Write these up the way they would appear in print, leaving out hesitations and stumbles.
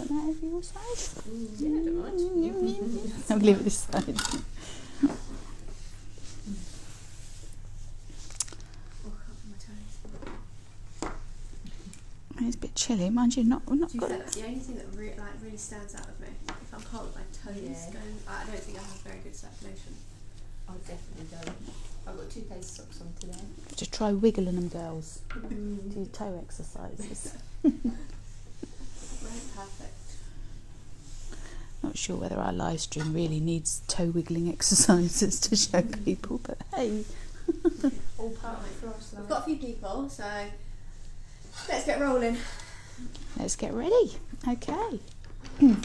Want that over your side? Yeah, I don't mind. I'll leave it this side. It's a bit chilly, mind you. Not got That's the only thing that really stands out of me. If I'm cold, my toes going. I don't think I have very good circulation. I definitely don't. I've got 2 pairs of socks on today. Just try wiggling them, girls. Do toe exercises. Right, perfect. Not sure whether our live stream really needs toe wiggling exercises to show people, but hey. All part of it for us. We've got a few people, so let's get rolling. Let's get ready. Okay. We're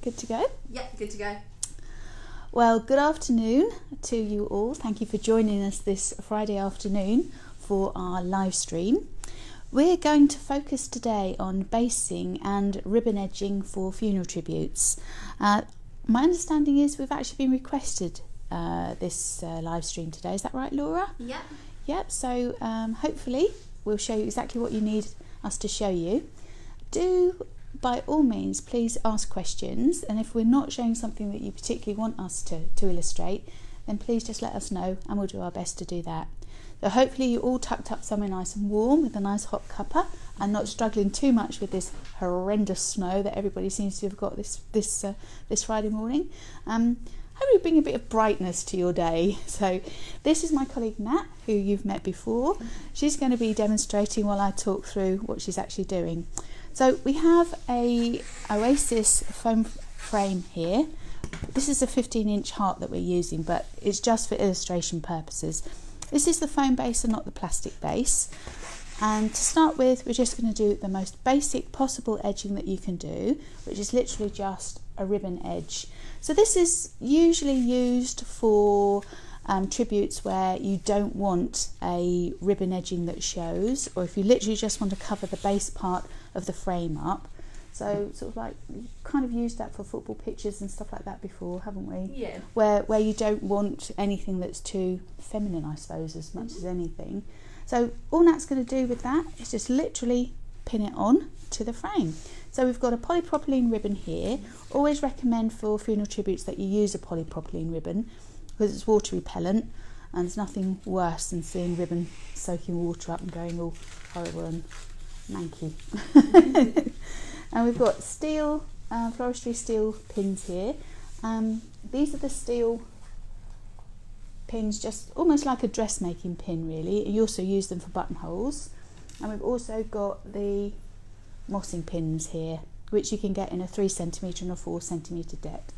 good to go? Yep, good to go. Well, good afternoon to you all. Thank you for joining us this Friday afternoon for our live stream. We're going to focus today on basing and ribbon edging for funeral tributes. My understanding is we've actually been requested this live stream today. Is that right, Laura? Yep. Yep, so hopefully we'll show you exactly what you need us to show you. Do, by all means, please ask questions, and if we're not showing something that you particularly want us to illustrate, then please just let us know and we'll do our best to do that. So hopefully you all tucked up somewhere nice and warm with a nice hot cuppa and not struggling too much with this horrendous snow that everybody seems to have got this Friday morning. Hopefully bring a bit of brightness to your day. So this is my colleague Nat, who you've met before. She's going to be demonstrating while I talk through what she's actually doing. So we have a Oasis foam frame here. This is a 15-inch heart that we're using, but it's just for illustration purposes. This is the foam base and not the plastic base. And to start with, we're just going to do the most basic possible edging that you can do, which is literally just a ribbon edge. So this is usually used for tributes where you don't want a ribbon edging that shows, or if you literally just want to cover the base part of the frame up. So sort of like, we've kind of used that for football pitches and stuff like that before, haven't we? Yeah. Where you don't want anything that's too feminine, I suppose, as much as anything. So all Nat's going to do with that is just literally pin it on to the frame. So we've got a polypropylene ribbon here. Always recommend for funeral tributes that you use a polypropylene ribbon because it's water repellent, and there's nothing worse than seeing ribbon soaking water up and going all horrible and manky. And we've got steel, floristry steel pins here. These are the steel pins, just almost like a dressmaking pin really. You also use them for buttonholes. And we've also got the mossing pins here, which you can get in a 3 cm and a 4 cm depth.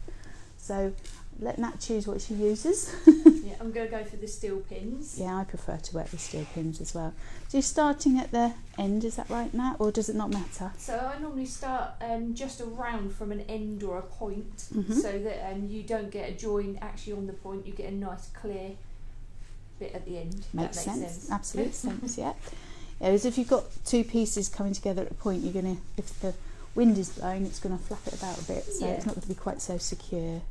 So let Nat choose what she uses. Yeah, I'm going to go for the steel pins. Yeah, I prefer to work with steel pins as well. So you're starting at the end, is that right, Nat, or does it not matter? So I normally start just around from an end or a point, so that you don't get a join actually on the point. You get a nice clear bit at the end. Makes that makes sense. Absolute sense, yeah. Whereas if you've got 2 pieces coming together at a point, you're going to, if the wind is blowing, it's going to flap it about a bit, so it's not going to be quite so secure.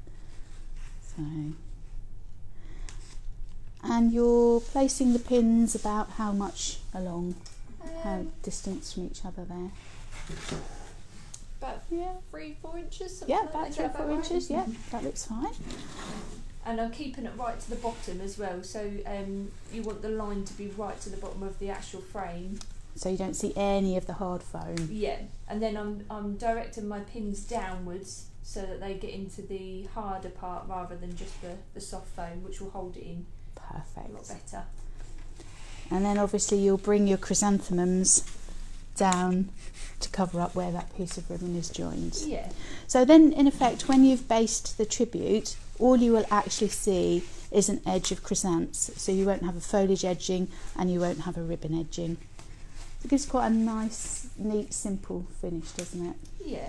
So, and you're placing the pins about how much along, how distance from each other there? About 3-4 inches. Yeah, about 3 or 4 inches. Yeah, that looks fine. And I'm keeping it right to the bottom as well, so you want the line to be right to the bottom of the actual frame. So you don't see any of the hard foam. Yeah, and then I'm directing my pins downwards so that they get into the harder part rather than just the soft foam, which will hold it in Perfect. a lot better. And then obviously you'll bring your chrysanthemums down to cover up where that piece of ribbon is joined. Yeah. So then in effect, when you've based the tribute, all you will actually see is an edge of chrysanths. So you won't have a foliage edging and you won't have a ribbon edging. It gives quite a nice, neat, simple finish, doesn't it? Yeah.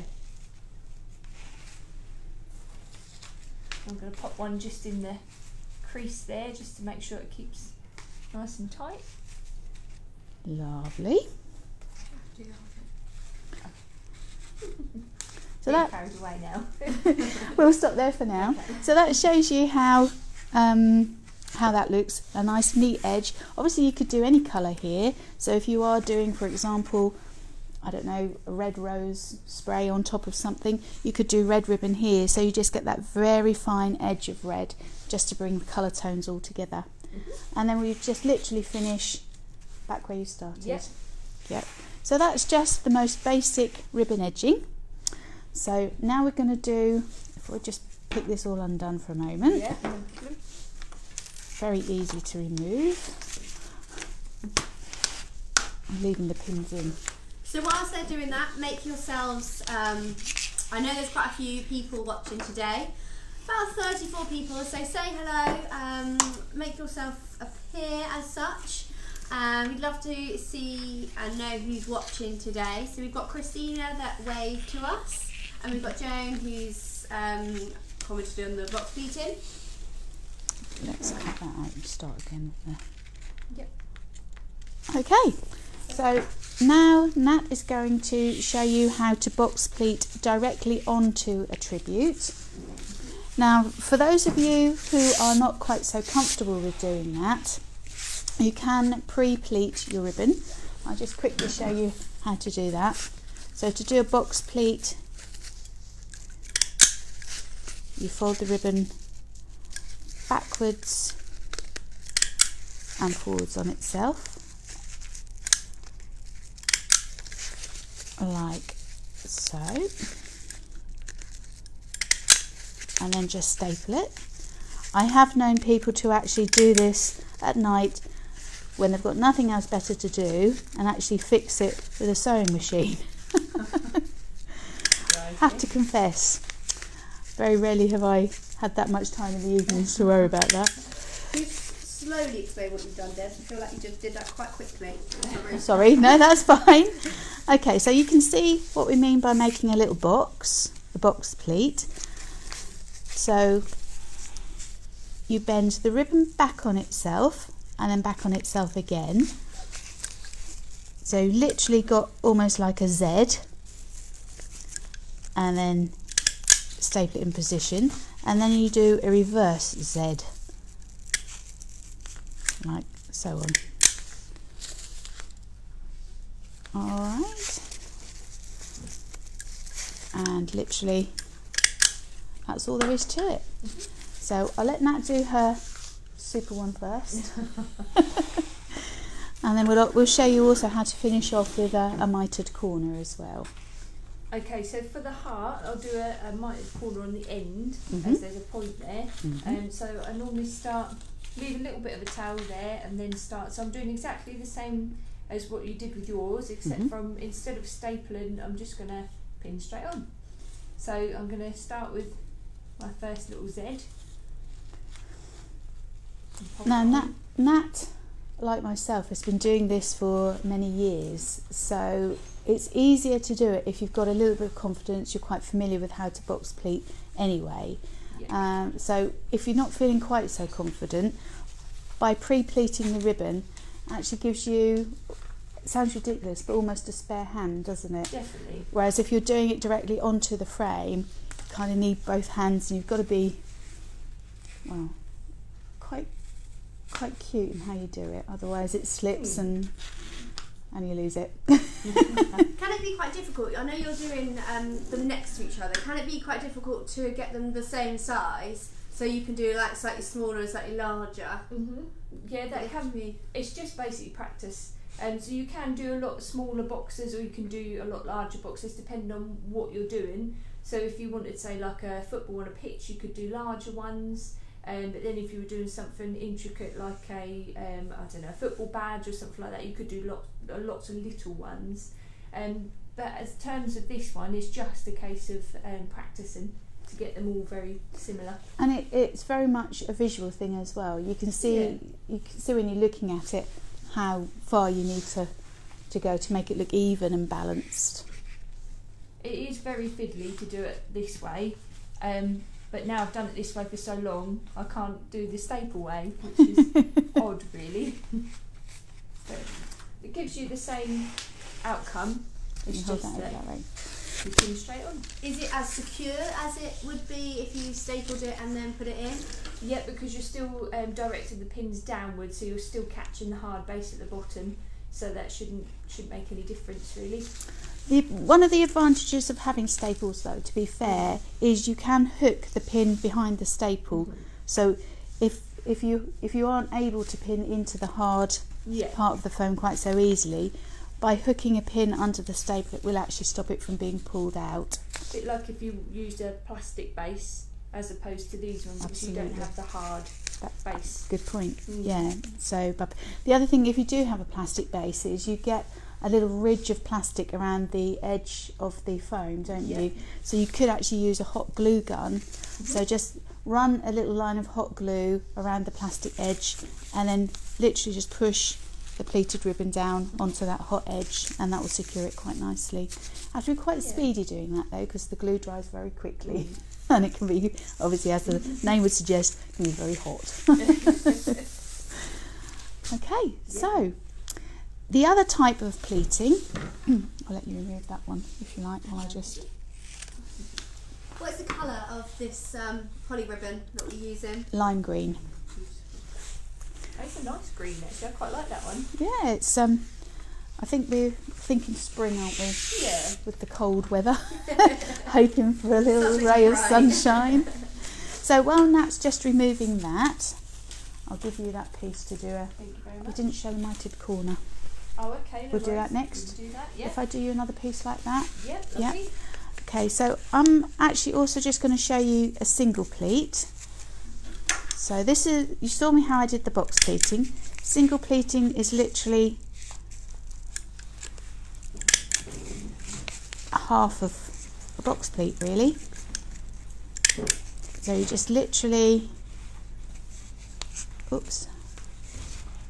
I'm going to pop one just in the crease there, just to make sure it keeps nice and tight. Lovely. So that carried away now. we'll stop there for now. Okay. So that shows you how that looks, a nice neat edge. Obviously you could do any colour here, so if you are doing, for example, I don't know, a red rose spray on top of something, you could do red ribbon here, so you just get that very fine edge of red just to bring the colour tones all together. And then we just literally finish back where you started. Yep. So that's just the most basic ribbon edging. So now we're going to do, if we just pick this all undone for a moment. Yeah. Very easy to remove. I'm leaving the pins in. So whilst they're doing that, make yourselves, I know there's quite a few people watching today, about 34 people, so say hello, make yourself appear as such. We'd love to see and know who's watching today. So we've got Christina that waved to us, and we've got Joan who's commented on the box pleating. Let's cut that out and start again with the... Yep. Okay, so now Nat is going to show you how to box pleat directly onto a tribute. Now, for those of you who are not quite so comfortable with doing that, you can pre-pleat your ribbon. I'll just quickly show you how to do that. So to do a box pleat, you fold the ribbon backwards and forwards on itself, like so, and then just staple it. I have known people to actually do this at night when they've got nothing else better to do and actually fix it with a sewing machine. Have to confess, very rarely have I had that much time in the evenings to worry about that. Can you slowly explain what you've done, Des? I feel like you just did that quite quickly. Sorry, no, that's fine. Okay, so you can see what we mean by making a little box, the box pleat. So you bend the ribbon back on itself and then back on itself again. So you literally got almost like a Z, and then staple it in position, and then you do a reverse Z, like so on. Alright, and literally that's all there is to it. So I'll let Nat do her super one first. And then we'll show you also how to finish off with a mitered corner as well. Okay, so for the heart, I'll do a mitered corner on the end, as there's a point there. So I normally leave a little bit of a tail there and then start. So I'm doing exactly the same as what you did with yours, except from instead of stapling, I'm just going to pin straight on. So I'm going to start with my first little Z. Now Nat, like myself, has been doing this for many years, so it's easier to do it if you've got a little bit of confidence, you're quite familiar with how to box pleat anyway. Yeah. So if you're not feeling quite so confident, by pre-pleating the ribbon actually gives you, it sounds ridiculous, but almost a spare hand, doesn't it? Definitely. Whereas if you're doing it directly onto the frame, you kind of need both hands, and you've got to be, well, quite cute in how you do it, otherwise it slips and you lose it. Can it be quite difficult? I know you're doing them next to each other. Can it be quite difficult to get them the same size so you can do like slightly smaller and slightly larger? Yeah, that can be. It's just basically practice. So you can do a lot smaller boxes, or you can do a lot larger boxes depending on what you're doing. So if you wanted, say, like a football on a pitch, you could do larger ones. But then if you were doing something intricate like I don't know, a football badge or something like that, you could do lots of little ones. But as terms of this one, it's just a case of practicing to get them all very similar. And it's very much a visual thing as well. You can see when you're looking at it how far you need to go to make it look even and balanced. It is very fiddly to do it this way. But now I've done it this way for so long, I can't do the staple way, which is odd, really. But it gives you the same outcome. It's just that you pin straight on. Is it as secure as it would be if you stapled it and then put it in? Yeah, because you're still directing the pins downwards, so you're still catching the hard base at the bottom. So that shouldn't make any difference, really. One of the advantages of having staples, though, to be fair, is you can hook the pin behind the staple. So if you aren't able to pin into the hard part of the foam quite so easily, by hooking a pin under the staple, it will actually stop it from being pulled out. A bit like if you used a plastic base as opposed to these ones, because you don't have the hard base. Good point. Yeah. So, but the other thing, if you do have a plastic base, is you get a little ridge of plastic around the edge of the foam, don't you? So you could actually use a hot glue gun. So just run a little line of hot glue around the plastic edge, and then literally just push the pleated ribbon down onto that hot edge, and that will secure it quite nicely. I have to be quite speedy doing that, though, because the glue dries very quickly. And it can be, obviously, as the name would suggest, can be very hot. Okay, so the other type of pleating, I'll let you remove that one if you like, while I just... What's the colour of this poly ribbon that we're using? Lime green. It's a nice green, actually. I quite like that one. Yeah, it's I think we're thinking spring, aren't we? Yeah. With the cold weather, hoping for a little ray of sunshine. So while Nat's just removing that, I'll give you that piece to do a... Thank you very much. We didn't show the mitered corner. Oh, okay. We'll do that next. We'll do that, yeah. If I do you another piece like that. Yep, Yeah. lovely. Okay, so I'm actually also just going to show you a single pleat. So this is, you saw me how I did the box pleating. Single pleating is literally half of a box pleat, really. So you just literally, oops,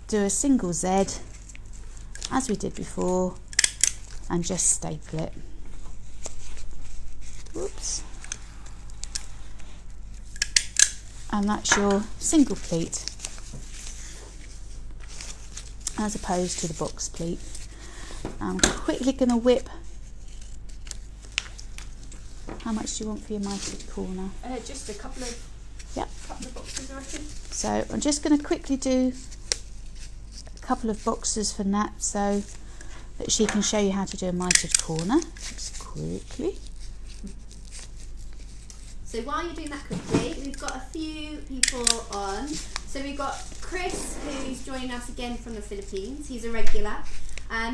do a single Z as we did before, and just staple it. Whoops. And that's your single pleat, as opposed to the box pleat. I'm quickly going to whip. How much do you want for your mitered corner? Just a couple of boxes, I reckon. So I'm just going to quickly do a couple of boxes for Nat, so that she can show you how to do a mitered corner. Just quickly. So while you're doing that quickly, we've got a few people on. So we've got Chris, who's joining us again from the Philippines. He's a regular.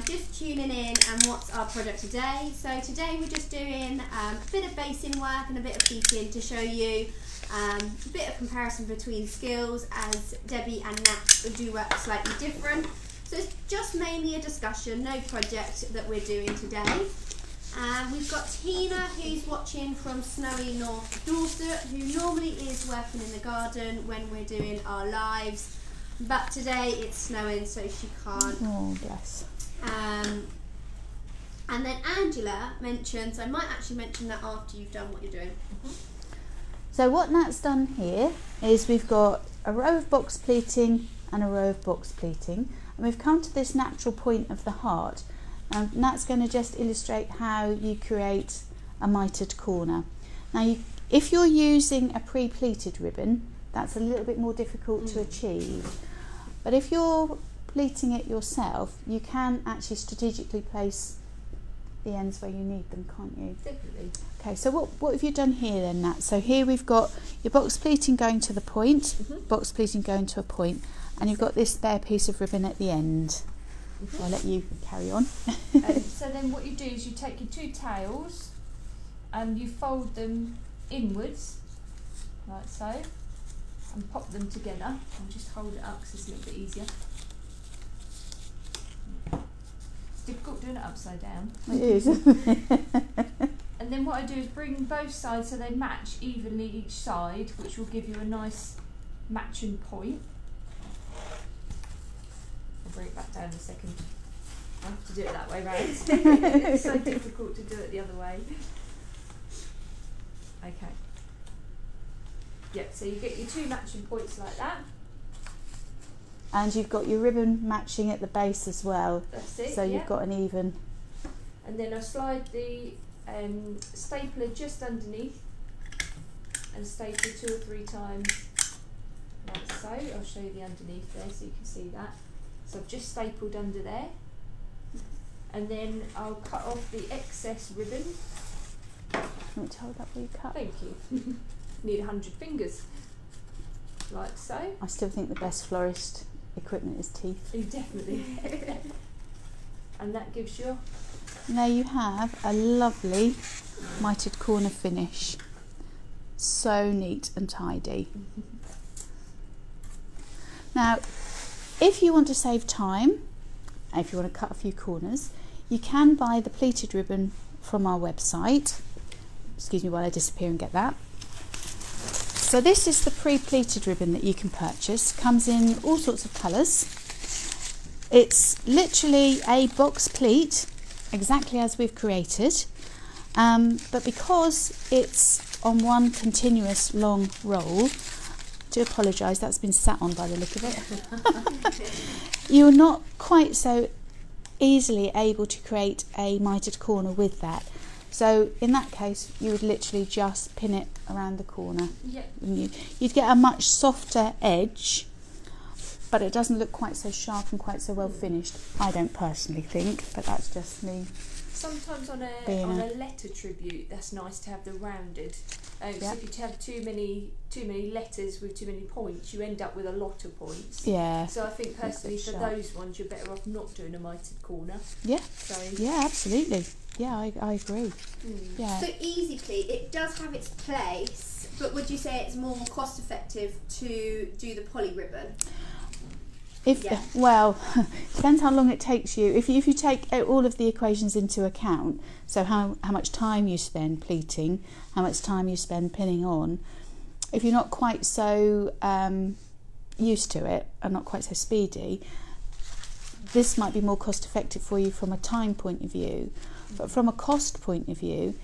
Just tuning in, and what's our project today? So today we're just doing a bit of basing work and a bit of pleating to show you a bit of comparison between skills, as Debbie and Nat do work slightly different. So it's just mainly a discussion, no project that we're doing today. We've got Tina, who's watching from snowy North Dorset, who normally is working in the garden when we're doing our lives, but today it's snowing, so she can't. Oh, bless. And then Angela mentions, I might actually mention that after you've done what you're doing. So what Nat's done here is we've got a row of box pleating and a row of box pleating, and we've come to this natural point of the heart. And Nat's going to just illustrate how you create a mitered corner. Now, if you're using a pre-pleated ribbon, that's a little bit more difficult to achieve. But if you're pleating it yourself, you can actually strategically place the ends where you need them, can't you? Definitely. Okay, so what have you done here then, Nat? So here we've got your box pleating going to the point, box pleating going to a point, and you've got this spare piece of ribbon at the end. So I'll let you carry on. So then what you do is you take your two tails and you fold them inwards, like so, and pop them together. I'll just hold it up because it's a little bit easier. It's difficult doing it upside down. It is. And then what I do is bring both sides so they match evenly each side, which will give you a nice matching point. I'll bring it back down in a second. I have to do it that way round. It's so difficult to do it the other way. Okay. Yep, so you get your two matching points like that. And you've got your ribbon matching at the base as well. That's it. So you've got an even. And then I slide the stapler just underneath and staple 2 or 3 times like so. I'll show you the underneath there so you can see that. So I've just stapled under there, and then I'll cut off the excess ribbon. Can we tell that we cut? Thank you. Need 100 fingers, like so. I still think the best florist equipment is teeth. Definitely. And that gives you. And there you have a lovely mitered corner finish. So neat and tidy. Now, if you want to save time, if you want to cut a few corners, you can buy the pleated ribbon from our website. Excuse me while I disappear and get that. So this is the pre-pleated ribbon that you can purchase. Comes in all sorts of colours. It's literally a box pleat, exactly as we've created, but because it's on one continuous long roll, I do apologise, that's been sat on by the look of it. You're not quite so easily able to create a mitered corner with that. So in that case, you would literally just pin it around the corner. Yep. You'd get a much softer edge, but it doesn't look quite so sharp and quite so well finished. I don't personally think, but that's just me. Sometimes on a letter tribute, that's nice to have the rounded. So if you have too many letters with too many points, you end up with a lot of points. Yeah. So I think personally for those ones, you're better off not doing a mitered corner. Yeah. So yeah, absolutely. Yeah, I agree. Yeah. So Easy Pleat, it does have its place, but would you say it's more cost effective to do the poly ribbon? Well, depends how long it takes you. If you take all of the equations into account, so how much time you spend pleating, how much time you spend pinning on, if you're not quite so used to it and not quite so speedy, this might be more cost effective for you from a time point of view. But from a cost point of view,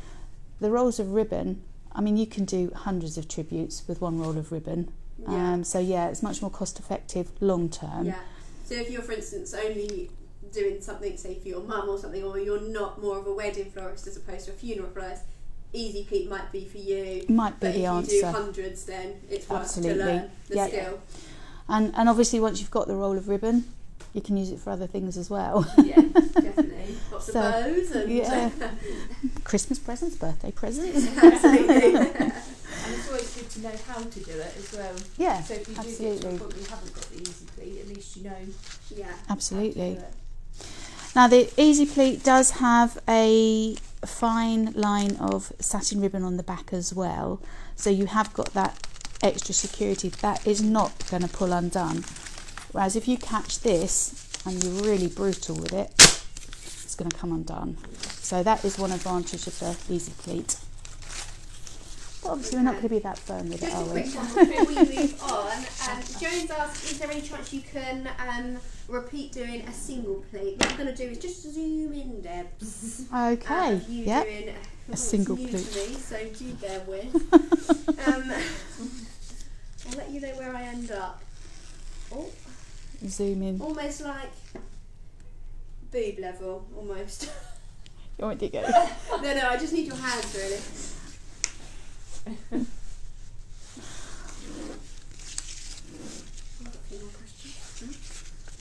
the rolls of ribbon, I mean, you can do hundreds of tributes with one roll of ribbon. Yeah. So yeah, it's much more cost effective long term. Yeah. So if you're, for instance, only doing something, say for your mum or something, or you're not more of a wedding florist as opposed to a funeral florist, Easy Pleat might be for you. Might be the answer. But if you do hundreds, then it's worth to learn the skill. And obviously once you've got the roll of ribbon, you can use it for other things as well. Yeah, definitely. Lots of bows and Christmas presents, birthday presents. Absolutely. And it's always good to know how to do it as well. Yeah, so if you do get to a point where you haven't got the Easy Pleat, at least you know. Yeah, absolutely. Now the Easy Pleat does have a fine line of satin ribbon on the back as well, so you have got that extra security that is not going to pull undone. Whereas if you catch this and you're really brutal with it, it's going to come undone. So that is one advantage of the Easy Pleat. But obviously we're not going to be that firm with it, are we? Just a quick one before we move on. Jones asked, is there any chance you can repeat doing a single pleat? What I'm going to do is just zoom in, Debs. Okay, yeah. A single pleat. pleat. To me, so do bear with. I'll let you know where I end up. Oh. Zoom in. Almost like boob level, almost. You want me to go? No, I just need your hands, really.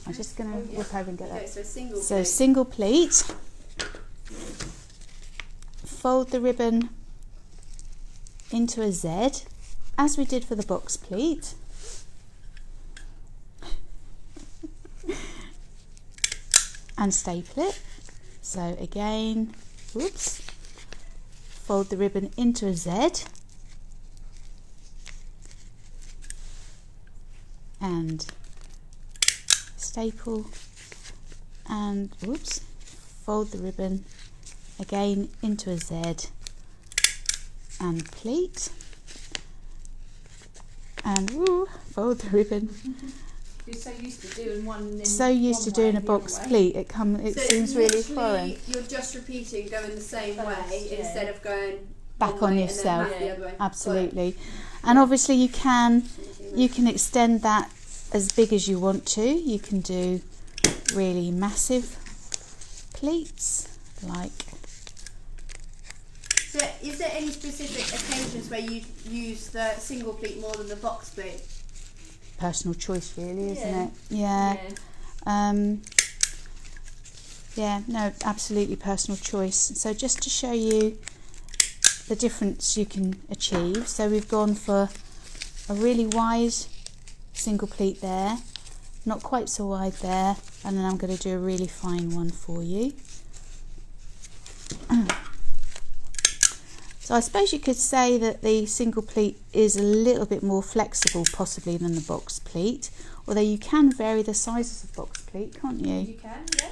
I'm just going to whip over and get that. Okay, so single So pleat. single pleat. Fold the ribbon into a Z, as we did for the box pleat. And staple it. So again, whoops, fold the ribbon into a Z and staple, and whoops, fold the ribbon again into a Z and pleat, and fold the ribbon. You're so used to doing one. So used to doing a box pleat, it seems really foreign. You're just repeating, going the same way instead of going back on yourself. And then back the other way. Absolutely, and obviously you can extend that as big as you want to. You can do really massive pleats, like. So, is there any specific occasions where you use the single pleat more than the box pleat? Personal choice, really, isn't it? Yeah, no, absolutely personal choice. So just to show you the difference you can achieve, so we've gone for a really wide single pleat there, not quite so wide there, and then I'm going to do a really fine one for you. So I suppose you could say that the single pleat is a little bit more flexible possibly than the box pleat, although you can vary the sizes of box pleat, can't you? You can, yeah.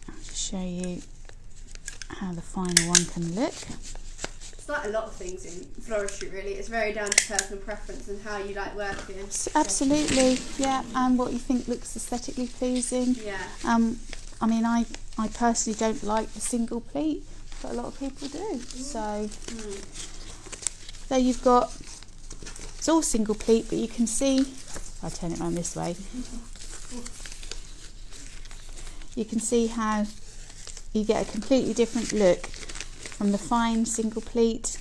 I'll just show you how the final one can look. It's like a lot of things in floristry really, it's very down to personal preference and how you like working. Absolutely, yeah, and what you think looks aesthetically pleasing. Yeah. I mean, I personally don't like the single pleat, but a lot of people do. So there you've got, it's all single pleat, but you can see, if I turn it around this way, you can see how you get a completely different look from the fine single pleat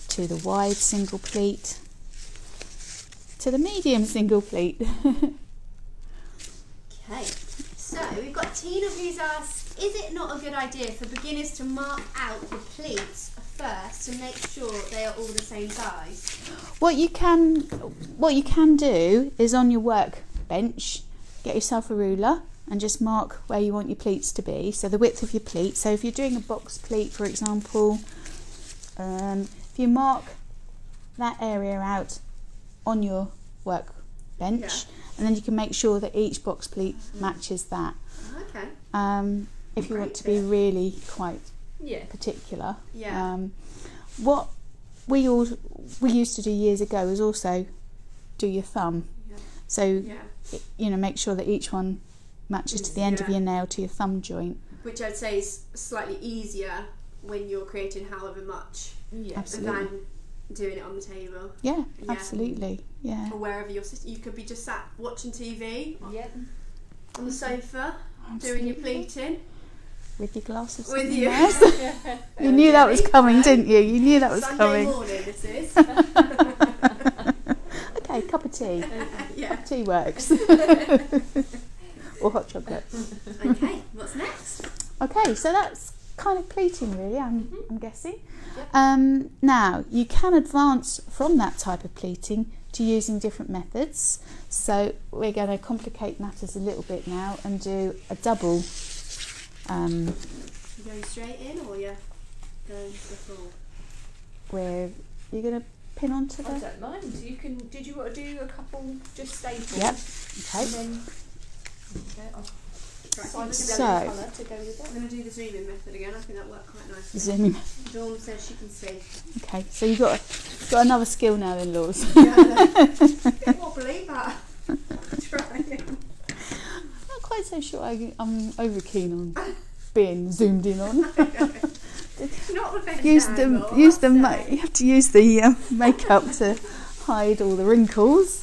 to the wide single pleat to the medium single pleat. Okay, so we've got Tina who's asked, is it not a good idea for beginners to mark out the pleats first to make sure they are all the same size? What you can do is on your workbench, get yourself a ruler and just mark where you want your pleats to be, so the width of your pleat. So if you're doing a box pleat, for example, if you mark that area out on your workbench, and then you can make sure that each box pleat matches that. Okay. If you want to be really quite particular. Yeah. What we used to do years ago was also do your thumb. Yeah. So you know, make sure that each one matches to the end of your nail to your thumb joint. Which I'd say is slightly easier when you're creating however much than doing it on the table. Yeah, absolutely. Yeah. Or wherever you're sitting. You could be just sat watching TV on the sofa, doing your pleating. With your glasses. With you. You knew that was coming, didn't you? You knew that was Sunday coming. morning this is. Okay, cup of tea. Yeah. Cup of tea works. Or hot chocolate. Okay, what's next? Okay, so that's kind of pleating really, I'm guessing. Yep. Now, you can advance from that type of pleating to using different methods. So we're going to complicate matters a little bit now and do a double. You going straight in or you're going to the floor? Where you're going to pin onto the... I don't mind. You can. Did you want to do a couple just staples? Yep. Okay. And then So colour to go with I'm going to do the zoom-in method again. I think that worked quite nicely. zooming. Dawn says she can see. Okay, so you've got another skill now then, Laws. Yeah, a bit wobbly, but trying. Not quite so sure I'm over keen on being zoomed in on. Not the best You have to use the makeup to hide all the wrinkles.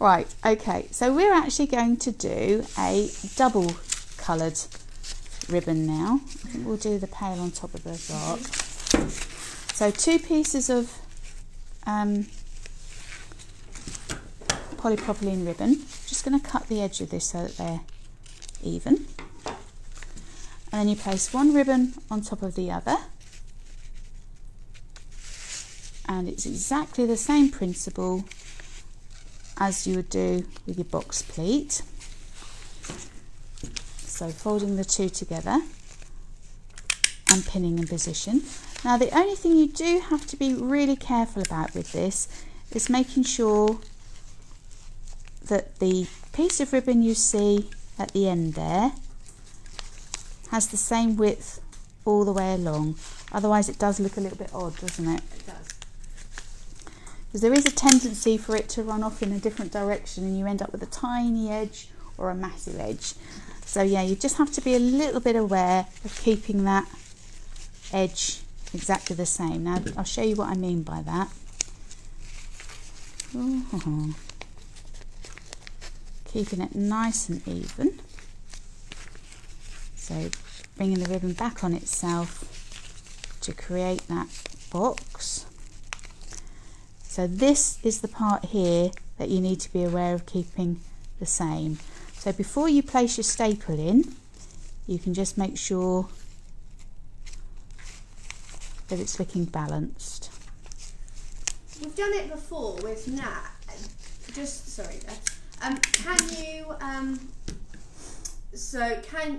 Right, okay, so we're actually going to do a double coloured ribbon now. I think we'll do the pale on top of the dark. So 2 pieces of polypropylene ribbon. Just going to cut the edge of this so that they're even. And then you place one ribbon on top of the other. And it's exactly the same principle as you would do with your box pleat. So folding the 2 together and pinning in position. Now the only thing you do have to be really careful about with this is making sure that the piece of ribbon you see at the end there has the same width all the way along. Otherwise it does look a little bit odd, doesn't it? It does. Because there is a tendency for it to run off in a different direction and you end up with a tiny edge or a massive edge. So yeah, you just have to be a little bit aware of keeping that edge exactly the same. Now I'll show you what I mean by that. Ooh. Keeping it nice and even. So bringing the ribbon back on itself to create that box. So this is the part here that you need to be aware of keeping the same. So before you place your staple in, you can just make sure that it's looking balanced. We've done it before with Nat. Can you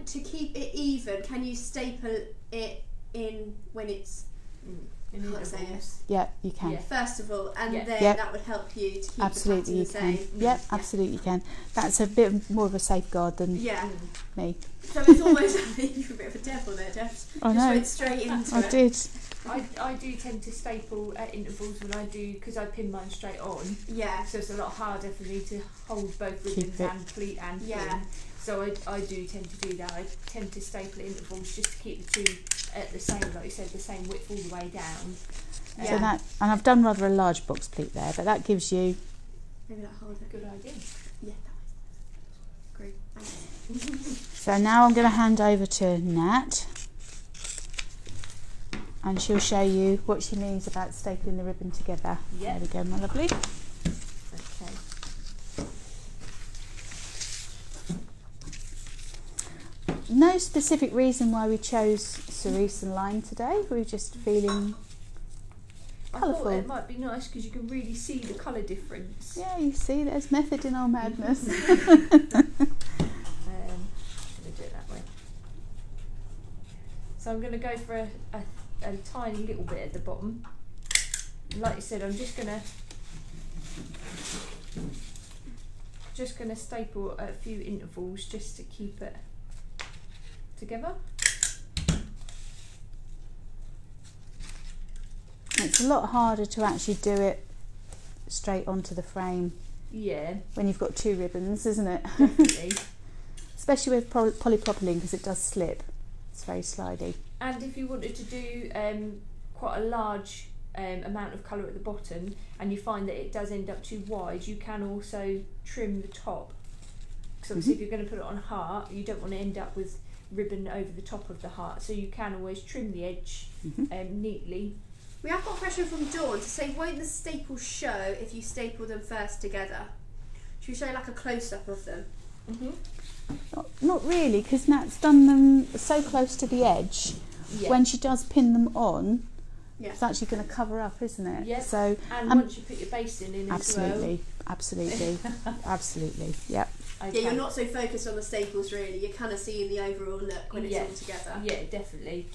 to keep it even, can you staple it in when it's in intervals? Yeah, you can. Yeah. First of all, and then that would help you to keep absolutely the pattern the same. Yeah, absolutely you can. That's a bit more of a safeguard than me. So it's almost you're a bit of a devil there, Jeff. I know. Just went straight into it. I did. I do tend to staple at intervals when I do, because I pin mine straight on. Yeah. So it's a lot harder for me to hold both ribbons and pleat and pin. So I do tend to do that. I tend to staple at intervals just to keep the two at the same, like you said, the same width all the way down. So that, and I've done rather a large box pleat there, but that gives you. Maybe that holds it. Good idea. Yeah, that was great. Thanks. So now I'm going to hand over to Nat, and she'll show you what she means about stapling the ribbon together. Yeah. There we go, my lovely. Okay. No specific reason why we chose cerise and lime today. We were just feeling colourful. I thought it might be nice because you can really see the colour difference. Yeah, you see, there's method in our madness. I'm going to do it that way. So I'm going to go for a tiny little bit at the bottom. Like you said, I'm just going to staple at a few intervals just to keep it together. It's a lot harder to actually do it straight onto the frame. Yeah. When you've got two ribbons, isn't it? Definitely. Especially with polypropylene, because it does slip. It's very slidey. And if you wanted to do quite a large amount of colour at the bottom, and you find that it does end up too wide, you can also trim the top. Because obviously if you're going to put it on a heart, you don't want to end up with ribbon over the top of the heart, so you can always trim the edge neatly. We have got a question from Dawn to say, won't the staples show if you staple them first together? Should we show like a close-up of them? Not really, because Nat's done them so close to the edge. Yeah. When she does pin them on, it's actually going to cover up, isn't it? Yeah. So, and once you put your basting in absolutely, absolutely, yep. Okay. Yeah, you're not so focused on the staples really. You're kind of seeing the overall look when it's all together. Yeah, definitely.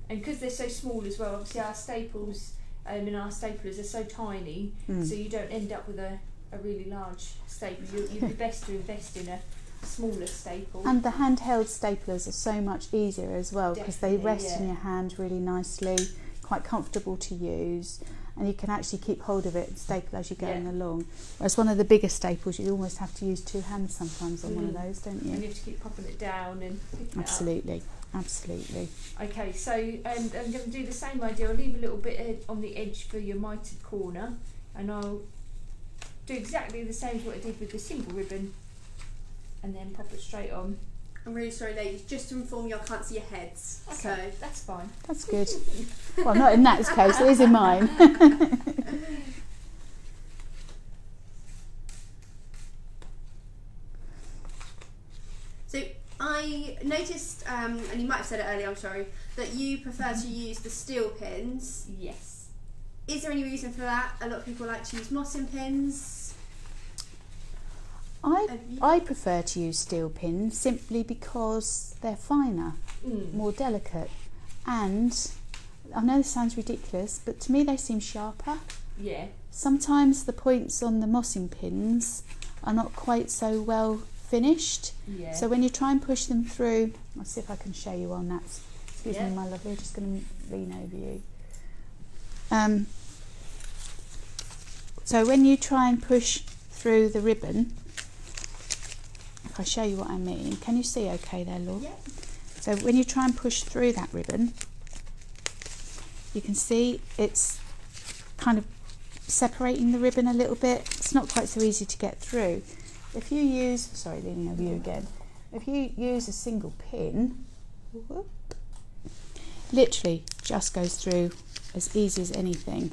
And because they're so small as well, obviously our staples in our staplers are so tiny, so you don't end up with a really large staple. You'd be best to invest in a smaller staple. And the handheld staplers are so much easier as well, because they rest in your hand really nicely, quite comfortable to use, and you can actually keep hold of it and staple as you're going along. Whereas one of the bigger staples, you almost have to use two hands sometimes on one of those, don't you? And you have to keep popping it down and picking absolutely. it up. Absolutely. Okay, so I'm going to do the same idea. I'll leave a little bit on the edge for your mitered corner, and I'll do exactly the same as what I did with the single ribbon, and then pop it straight on. I'm really sorry, ladies. Just to inform you, I can't see your heads. Okay, so that's fine. That's good. Well, not in Nat's case, it is in mine. So I noticed, and you might have said it earlier, I'm sorry, that you prefer to use the steel pins. Yes. Is there any reason for that? A lot of people like to use mossing pins. I prefer to use steel pins simply because they're finer, more delicate, and I know this sounds ridiculous, but to me they seem sharper. Yeah. Sometimes the points on the mossing pins are not quite so well finished. Yeah. So when you try and push them through, I'll see if I can show you on that. Excuse me, my lovely, I'm just going to lean over you. So when you try and push through the ribbon, if I show you what I mean, can you see okay there, Laura? Yeah. So when you try and push through that ribbon, you can see it's kind of separating the ribbon a little bit. It's not quite so easy to get through. If you use, sorry, leaning over you again, if you use a single pin, literally just goes through as easy as anything.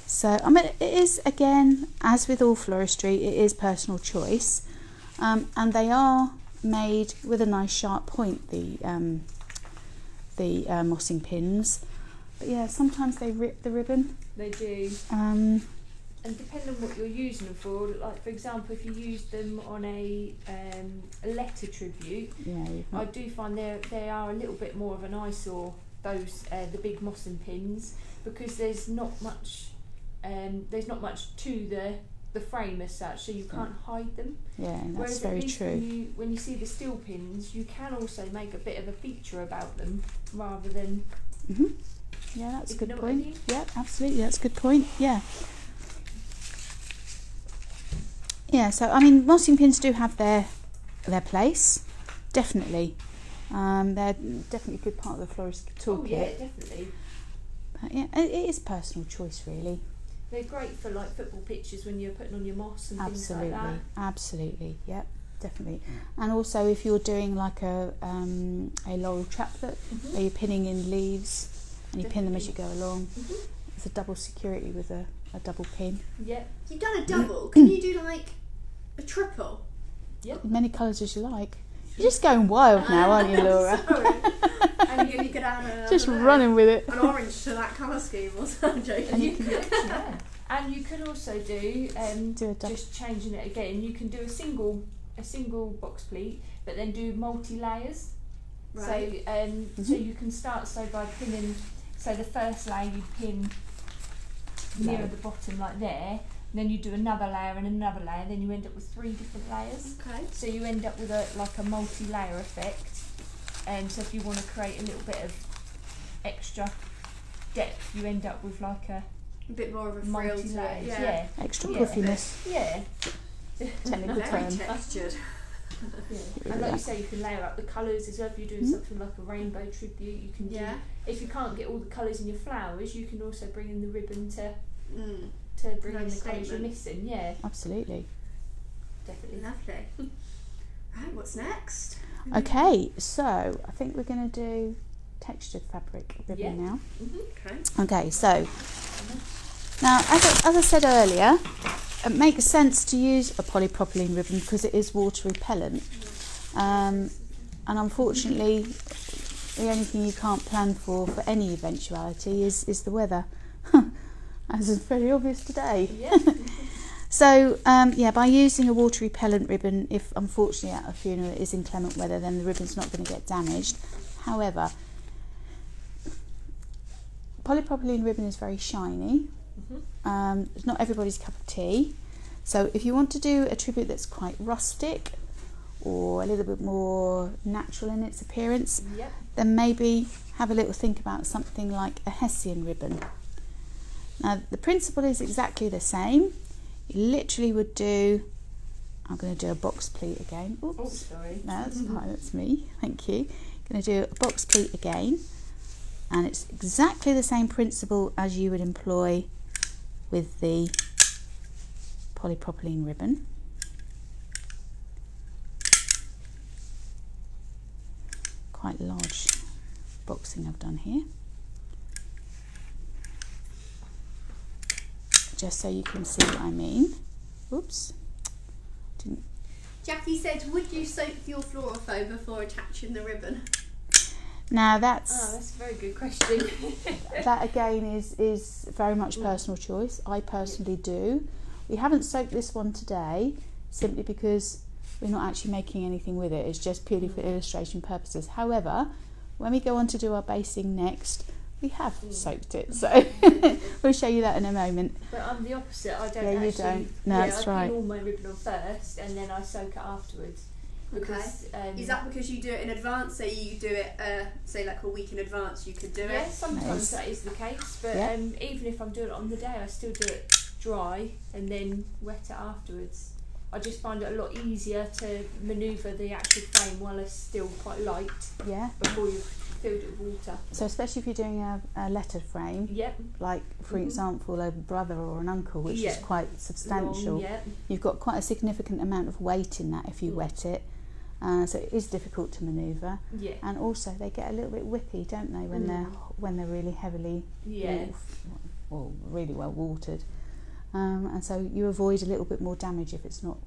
So, I mean, it is, again, as with all floristry, it is personal choice. and they are made with a nice sharp point, the mossing pins. But yeah, sometimes they rip the ribbon. They do. And depending on what you're using them for, like for example, if you use them on a letter tribute, I do find they are a little bit more of an eyesore. Those the big mossing pins, because there's not much to the frame as such, so you can't hide them. Yeah, and that's Whereas very true. When you see the steel pins, you can also make a bit of a feature about them rather than. Yeah, that's a good know point. what I mean? Yeah, absolutely, that's a good point. Yeah. Yeah, so I mean, mossing pins do have their place, definitely. They're definitely a good part of the florist toolkit. Oh yeah, definitely. But yeah, it is personal choice, really. They're great for like football pitches when you're putting on your moss and things like that. Absolutely, yep, definitely. And also, if you're doing like a laurel chaplet, where you're pinning in leaves and you pin them as you go along, it's a double security with a double pin. Yep. You've done a double. Can you do like a triple? Yep. As many colours as you like. You're just going wild now, aren't you, Laura? Sorry. And you could add Just running with it. an orange to that colour scheme or something. And you could, and you could also do just changing it again. You can do a single box pleat, but then do multi-layers. Right. So so you can start by pinning. So the first layer you pin near the bottom like there. Then you do another layer and another layer, then you end up with 3 different layers. Okay. So you end up with a multi-layer effect. And so if you want to create a little bit of extra depth, you end up with like a bit more of a frill to it. Yeah. Extra puffiness. Yeah. Technical Very term. textured. And like you say, you can layer up the colours as well. If you're doing something like a rainbow tribute, you can do. If you can't get all the colours in your flowers, you can also bring in the ribbon to bring in the colours you're missing. Yeah, Absolutely. definitely. Lovely. Right, what's next? Okay, so I think we're going to do textured fabric ribbon now. Okay, so now as I said earlier, it makes sense to use a polypropylene ribbon because it is water repellent, and unfortunately the only thing you can't plan for any eventuality is the weather, as is very obvious today. So by using a water repellent ribbon, if unfortunately at a funeral it is inclement weather, then the ribbon's not going to get damaged. However, polypropylene ribbon is very shiny. It's not everybody's cup of tea. So if you want to do a tribute that's quite rustic or a little bit more natural in its appearance, then maybe have a little think about something like a Hessian ribbon. Now the principle is exactly the same. You literally would do, I'm going to do a box pleat again. Oops. Oh, sorry. No, that's fine, that's me. Thank you. Going to do a box pleat again, and it's exactly the same principle as you would employ with the polypropylene ribbon. Quite large boxing I've done here. Just so you can see what I mean. Oops. Didn't. Jackie said, would you soak your fluorofoam before attaching the ribbon? Now that's a very good question. that again is very much personal choice. I personally do. We haven't soaked this one today simply because we're not actually making anything with it. It's just purely for illustration purposes. However, when we go on to do our basing next, we have soaked it, so we'll show you that in a moment. But I'm the opposite. I don't. Yeah, you don't. No, that's right. I pin all my ribbon on first, and then I soak it afterwards. Because, is that because you do it in advance? So you do it, say like a week in advance, you could do it? Yeah, sometimes that is the case. But even if I'm doing it on the day, I still do it dry and then wet it afterwards. I just find it a lot easier to manoeuvre the actual frame while it's still quite light. Yeah. Before you've filled it with water. So especially if you're doing a letter frame, like for example a brother or an uncle, which is quite substantial, long, you've got quite a significant amount of weight in that if you wet it. So it is difficult to manoeuvre, and also they get a little bit whippy, don't they, when they're really heavily or really well watered, and so you avoid a little bit more damage if it's not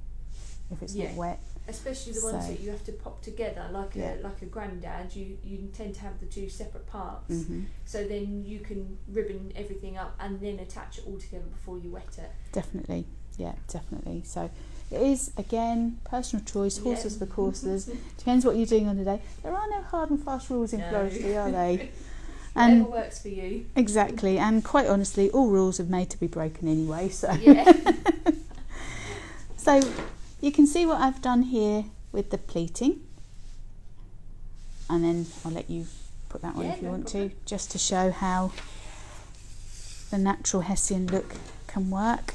wet. Especially the ones that you have to pop together, like a grandad. You tend to have the two separate parts, so then you can ribbon everything up and then attach it all together before you wet it. Definitely, yeah, definitely. So it is, again, personal choice, horses for courses. Depends what you're doing on the day. There are no hard and fast rules in floristry, are they? And whatever works for you. Exactly, and quite honestly, all rules are made to be broken anyway. So yeah. So you can see what I've done here with the pleating, and then I'll let you put that on if you want to, just to show how the natural Hessian look can work.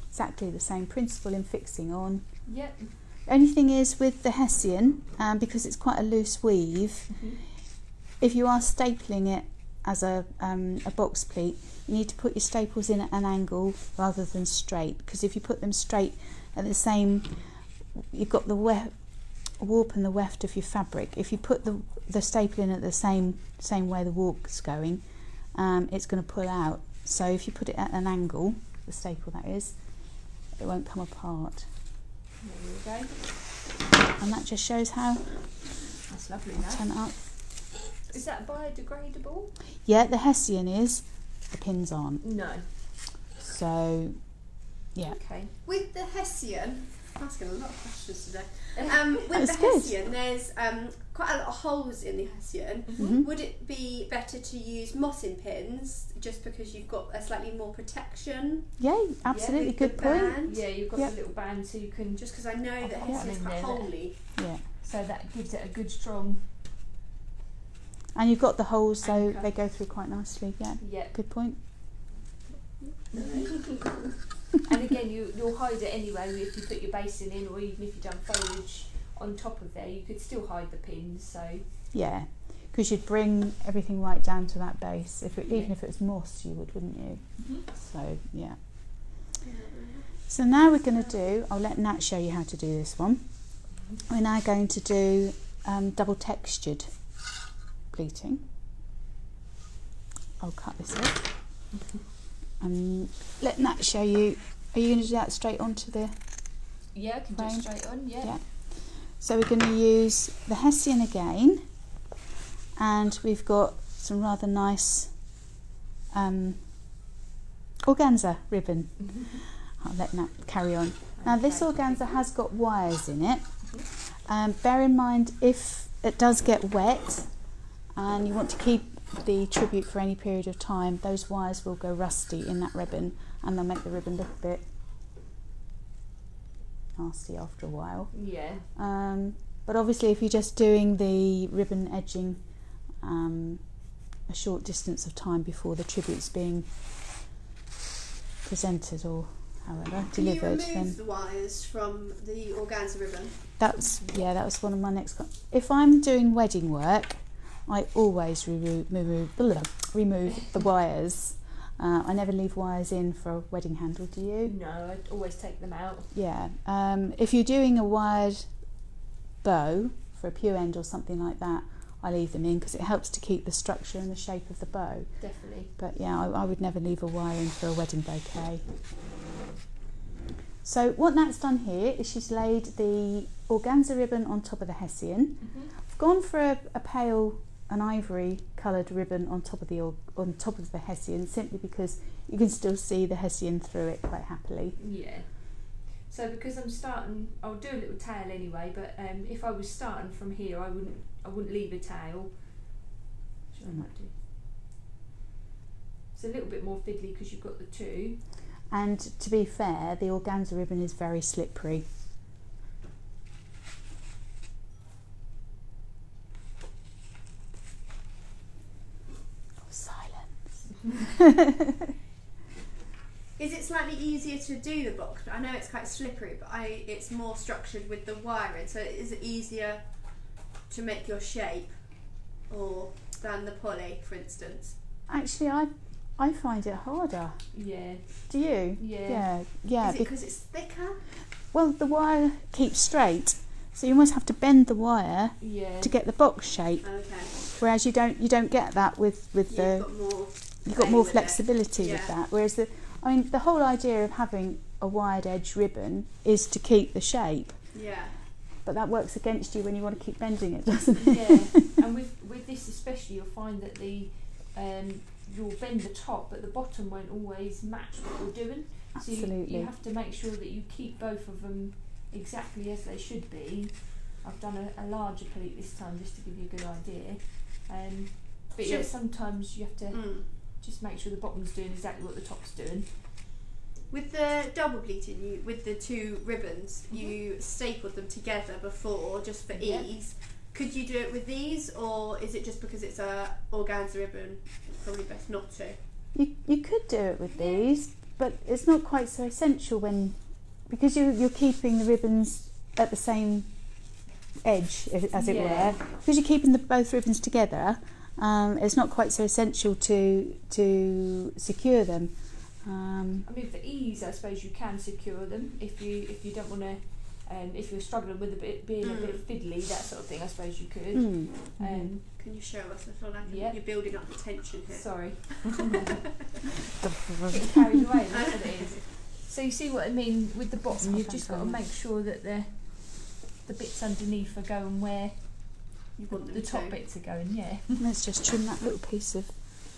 Exactly the same principle in fixing on. Yep. Only thing is with the Hessian, because it's quite a loose weave, if you are stapling it as a box pleat, you need to put your staples in at an angle rather than straight, because if you put them straight at the same, you've got the warp and the weft of your fabric. If you put the staple in at the same way the warp's going, it's going to pull out. So if you put it at an angle, the staple that is, it won't come apart. There you go. And that just shows how. That's lovely. I'll turn it up. Is that biodegradable? Yeah, the Hessian is. The pins aren't. No. So, yeah. Okay. With the Hessian, I'm asking a lot of questions today. With the Hessian, there's quite a lot of holes in the Hessian. Would it be better to use mossing pins just because you've got a slightly more protection? Yeah, absolutely. Good point. Band? Yeah, you've got the little band, so you can just because I know that Hessian's quite holey. Yeah. So that gives it a good strong. And you've got the holes, so they go through quite nicely. Yeah. Yeah. Good point. And again, you'll hide it anyway if you put your basin in, or even if you've done foliage on top of there, you could still hide the pins. So yeah, because you'd bring everything right down to that base. Even if it was moss, you would, wouldn't you? So yeah. So now we're going to do. I'll let Nat show you how to do this one. We're now going to do double textured pleating. I'll cut this off. And let Nat show you. Are you going to do that straight onto the I can do it straight on, yeah. So we're going to use the Hessian again, and we've got some rather nice organza ribbon. I'll let Nat carry on. Now this organza has got wires in it. Bear in mind, if it does get wet and you want to keep the tribute for any period of time, those wires will go rusty in that ribbon, and they'll make the ribbon look a bit nasty after a while. Yeah. But obviously if you're just doing the ribbon edging a short distance of time before the tribute's being presented or however delivered, can you remove the wires from the organza ribbon? That was one of my next. If I'm doing wedding work, I always remove the wires. I never leave wires in for a wedding handle, do you? No, I always take them out. Yeah. If you're doing a wired bow for a pew end or something like that, I leave them in because it helps to keep the structure and the shape of the bow. Definitely. But yeah, I would never leave a wire in for a wedding bouquet. So what Nat's done here is she's laid the organza ribbon on top of the Hessian. I've gone for a pale, an ivory coloured ribbon on top of the Hessian, simply because you can still see the Hessian through it quite happily. Yeah. So because I'm starting, I'll do a little tail anyway. But if I was starting from here, I wouldn't leave a tail. Which I might do. It's a little bit more fiddly because you've got the two. And to be fair, the organza ribbon is very slippery. Oh, silence. Is it slightly easier to do the box? I know it's quite slippery, but it's more structured with the wiring. So is it easier to make your shape than the poly, for instance? Actually, I find it harder. Yeah. Do you? Yeah. Yeah. Is it because it's thicker? Well, the wire keeps straight, so you almost have to bend the wire to get the box shape. Okay. Whereas you don't get that with the. You've got more you've got play more with it. flexibility with that. Whereas the whole idea of having a wired edge ribbon is to keep the shape. Yeah. But that works against you when you want to keep bending it, doesn't it? Yeah, and with this especially, you'll find that you'll bend the top, but the bottom won't always match what you're doing. Absolutely. So you have to make sure that you keep both of them exactly as they should be. I've done a larger pleat this time just to give you a good idea. But yeah, sometimes you have to just make sure the bottom's doing exactly what the top's doing. With the double pleating, with the two ribbons, you stapled them together before just for ease. Could you do it with these, or is it just because it's a organza ribbon, it's probably best not to? You could do it with these, but it's not quite so essential because you're keeping the ribbons at the same edge, as it were. Because you're keeping both ribbons together, it's not quite so essential to secure them. I mean, for ease, I suppose you can secure them if you don't want to. If you're struggling with being a bit fiddly, that sort of thing, I suppose you could. Can you show us? I feel like you're building up the tension here. Sorry. Get carried away, that's what it is. So you see what I mean with the bottom, you've just got to make sure that the bits underneath are going where you want them the top bits are going, Let's just trim that little piece of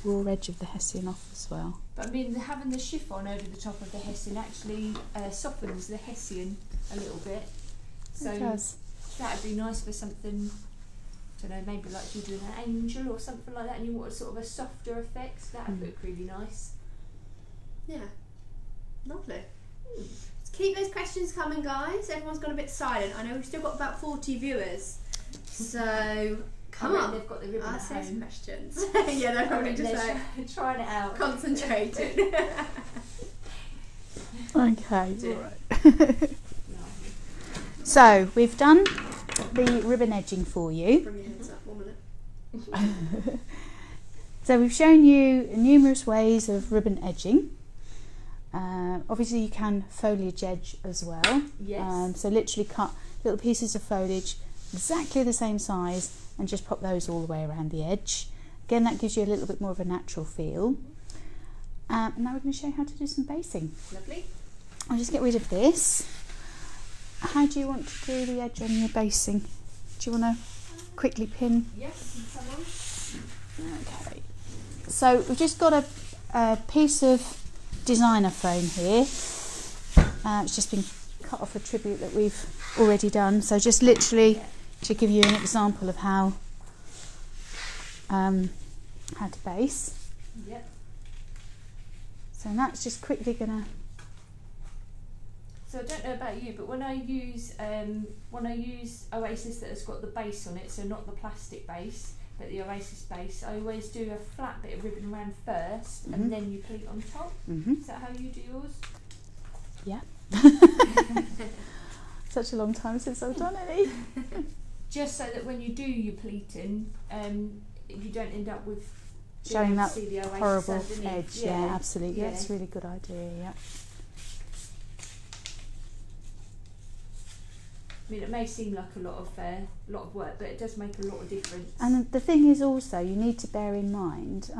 raw edge of the Hessian off as well. But I mean, having the chiffon over the top of the Hessian actually softens the Hessian a little bit. So it does. That would be nice for something, I don't know, maybe like you're doing an angel or something like that and you want sort of a softer effect. That would look really nice. Yeah, lovely. Let's keep those questions coming, guys. Everyone's gone a bit silent. I know we've still got about 40 viewers, so come on. They've got the ribbon Ask at those home. questions. Yeah, they're probably just like trying it out. Concentrating. Okay, right. So we've done the ribbon edging for you. Bring your hands up 1 minute. So we've shown you numerous ways of ribbon edging. Obviously you can foliage edge as well. Yes. So literally cut little pieces of foliage exactly the same size and just pop those all the way around the edge. Again, that gives you a little bit more of a natural feel. And now we're going to show you how to do some basing. Lovely. I'll just get rid of this. How do you want to do the edge on your basing? Do you want to quickly pin? Yes, someone. Okay. So we've just got a piece of designer foam here. It's just been cut off a tribute that we've already done. So just literally to give you an example of how to base. Yep. So that's just quickly gonna. So I don't know about you, but when I use Oasis that has got the base on it, so not the plastic base, but the Oasis base, I always do a flat bit of ribbon around first, and then you pleat on top. Is that how you do yours? Yeah. Such a long time since I've done any. Just so that when you do your pleating, you don't end up with showing that see the Oasis horrible underneath. edge. Yeah, absolutely. Yeah. That's a really good idea. Yeah. I mean, it may seem like a lot of work, but it does make a lot of difference. And the thing is also, you need to bear in mind,